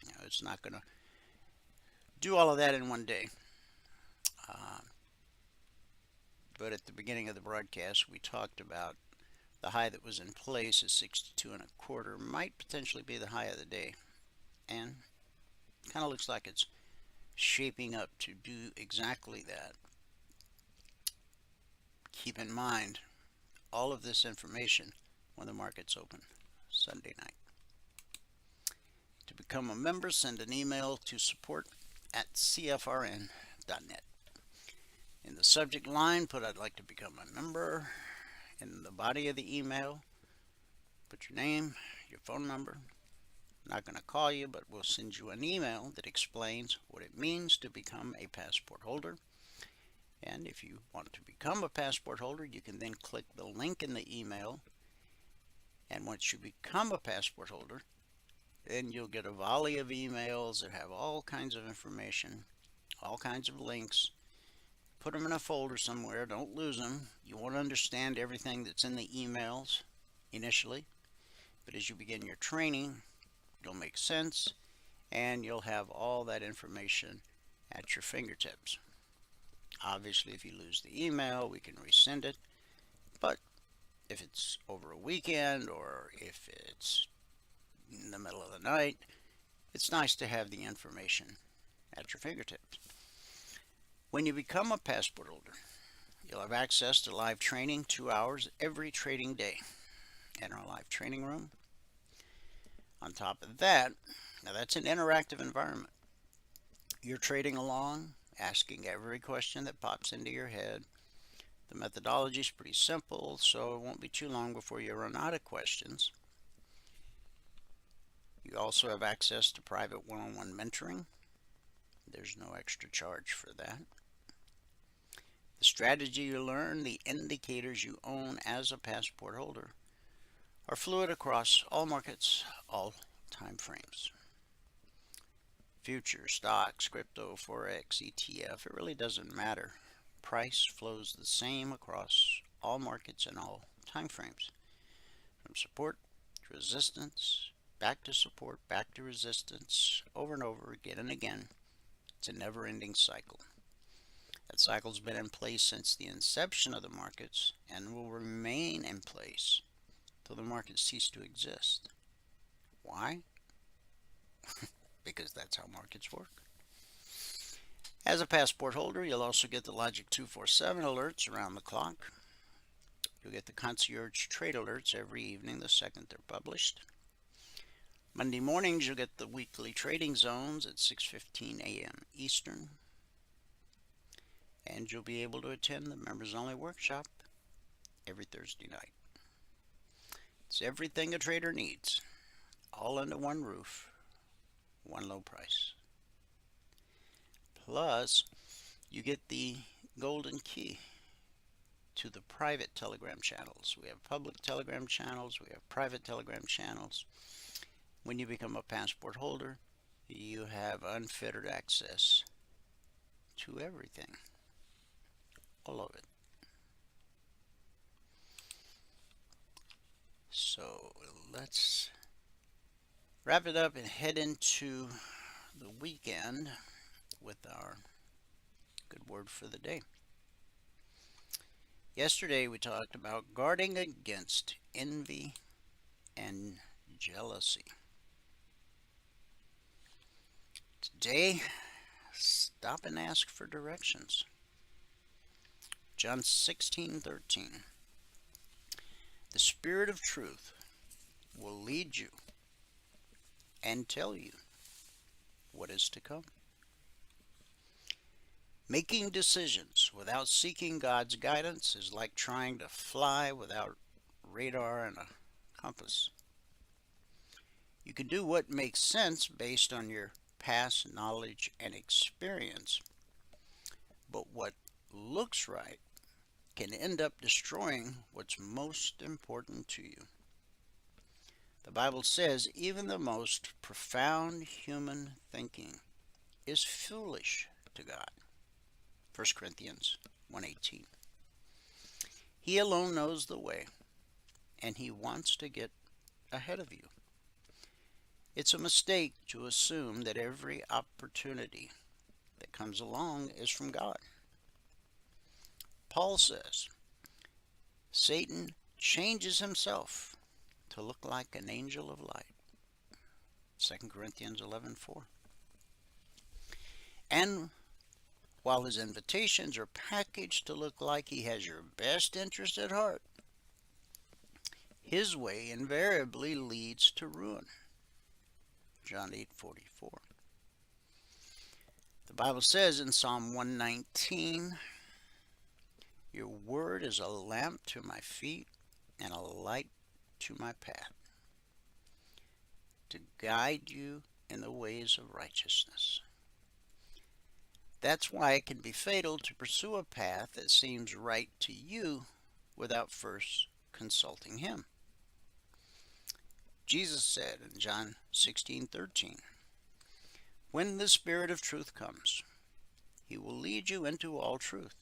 Speaker 3: Now, it's not going to do all of that in one day. But at the beginning of the broadcast, we talked about the high that was in place is 62.25 might potentially be the high of the day. And kind of looks like it's shaping up to do exactly that. Keep in mind all of this information when the market's open Sunday night. To become a member, send an email to support@cfrn.net. In the subject line, put "I'd like to become a member." In the body of the email, put your name, your phone number. I'm not going to call you, but we'll send you an email that explains what it means to become a passport holder. And if you want to become a passport holder, you can then click the link in the email. And once you become a passport holder, then you'll get a volley of emails that have all kinds of information, all kinds of links. Put them in a folder somewhere. Don't lose them. You won't understand everything that's in the emails initially, but as you begin your training, it'll make sense, and you'll have all that information at your fingertips. Obviously, if you lose the email, we can resend it, but if it's over a weekend or if it's in the middle of the night, it's nice to have the information at your fingertips. When you become a passport holder, you'll have access to live training 2 hours every trading day in our live training room. On top of that, now that's an interactive environment. You're trading along, asking every question that pops into your head. The methodology is pretty simple, so it won't be too long before you run out of questions. You also have access to private one-on-one mentoring. There's no extra charge for that. The strategy you learn, the indicators you own as a passport holder are fluid across all markets, all time frames. Futures, stocks, crypto, Forex, ETF, it really doesn't matter. Price flows the same across all markets and all time frames. From support to resistance, back to support, back to resistance, over and over, again and again. It's a never-ending cycle. That cycle's been in place since the inception of the markets and will remain in place till the markets cease to exist. Why? Because that's how markets work. As a passport holder, you'll also get the Logic 247 alerts around the clock. You'll get the concierge trade alerts every evening the second they're published. Monday mornings, you'll get the weekly trading zones at 6:15 a.m. Eastern. And you'll be able to attend the members only workshop every Thursday night. It's everything a trader needs, all under one roof, one low price. Plus, you get the golden key to the private Telegram channels. We have public Telegram channels, we have private Telegram channels. When you become a passport holder, you have unfettered access to everything. All of it. So let's wrap it up and head into the weekend with our good word for the day. Yesterday we talked about guarding against envy and jealousy. Today, stop and ask for directions. John 16:13. The Spirit of truth will lead you and tell you what is to come. Making decisions without seeking God's guidance is like trying to fly without radar and a compass. You can do what makes sense based on your past knowledge and experience, but what looks right can end up destroying what's most important to you. The Bible says even the most profound human thinking is foolish to God. 1 Corinthians 1:18. He alone knows the way, and he wants to get ahead of you. It's a mistake to assume that every opportunity that comes along is from God. Paul says, Satan changes himself to look like an angel of light. 2 Corinthians 11:4. And while his invitations are packaged to look like he has your best interest at heart, his way invariably leads to ruin. John 8:44. The Bible says in Psalm 119, your word is a lamp to my feet and a light to my path, to guide you in the ways of righteousness. That's why it can be fatal to pursue a path that seems right to you without first consulting him. Jesus said in John 16:13, when the Spirit of truth comes, he will lead you into all truth.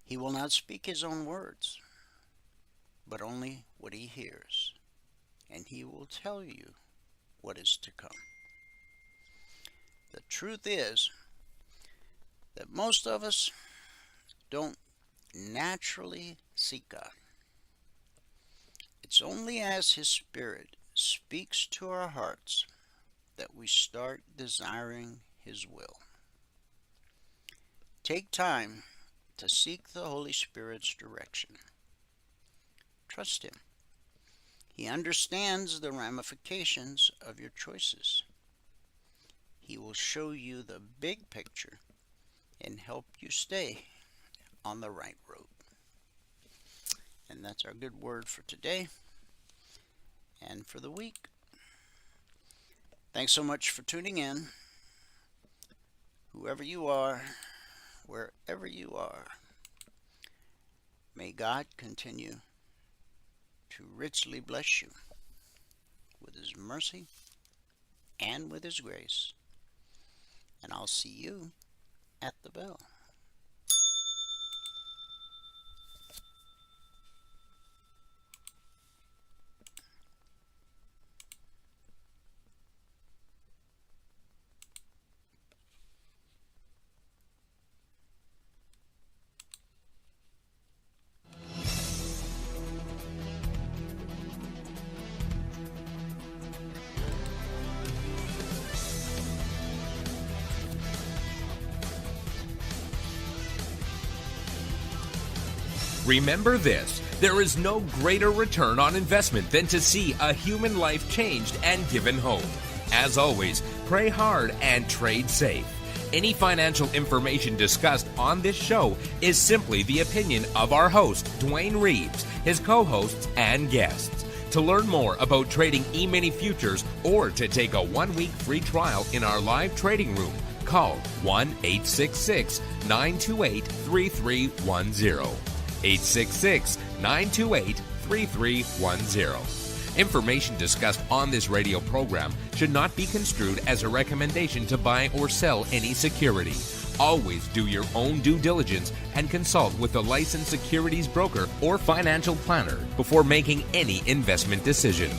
Speaker 3: He will not speak his own words, but only what he hears, and he will tell you what is to come. The truth is that most of us don't naturally seek God. It's only as his Spirit speaks to our hearts that we start desiring his will. Take time to seek the Holy Spirit's direction. Trust him. He understands the ramifications of your choices. He will show you the big picture and help you stay on the right road. And that's our good word for today and for the week. Thanks so much for tuning in. Whoever you are, wherever you are, may God continue to richly bless you with his mercy and with his grace. And I'll see you at the bell.
Speaker 2: Remember this, there is no greater return on investment than to see a human life changed and given hope. As always, pray hard and trade safe. Any financial information discussed on this show is simply the opinion of our host, Dwayne Reeves, his co-hosts, and guests. To learn more about trading E-mini futures or to take a 1-week free trial in our live trading room, call 1-866-928-3310. 866-928-3310. Information discussed on this radio program should not be construed as a recommendation to buy or sell any security. Always do your own due diligence and consult with a licensed securities broker or financial planner before making any investment decision.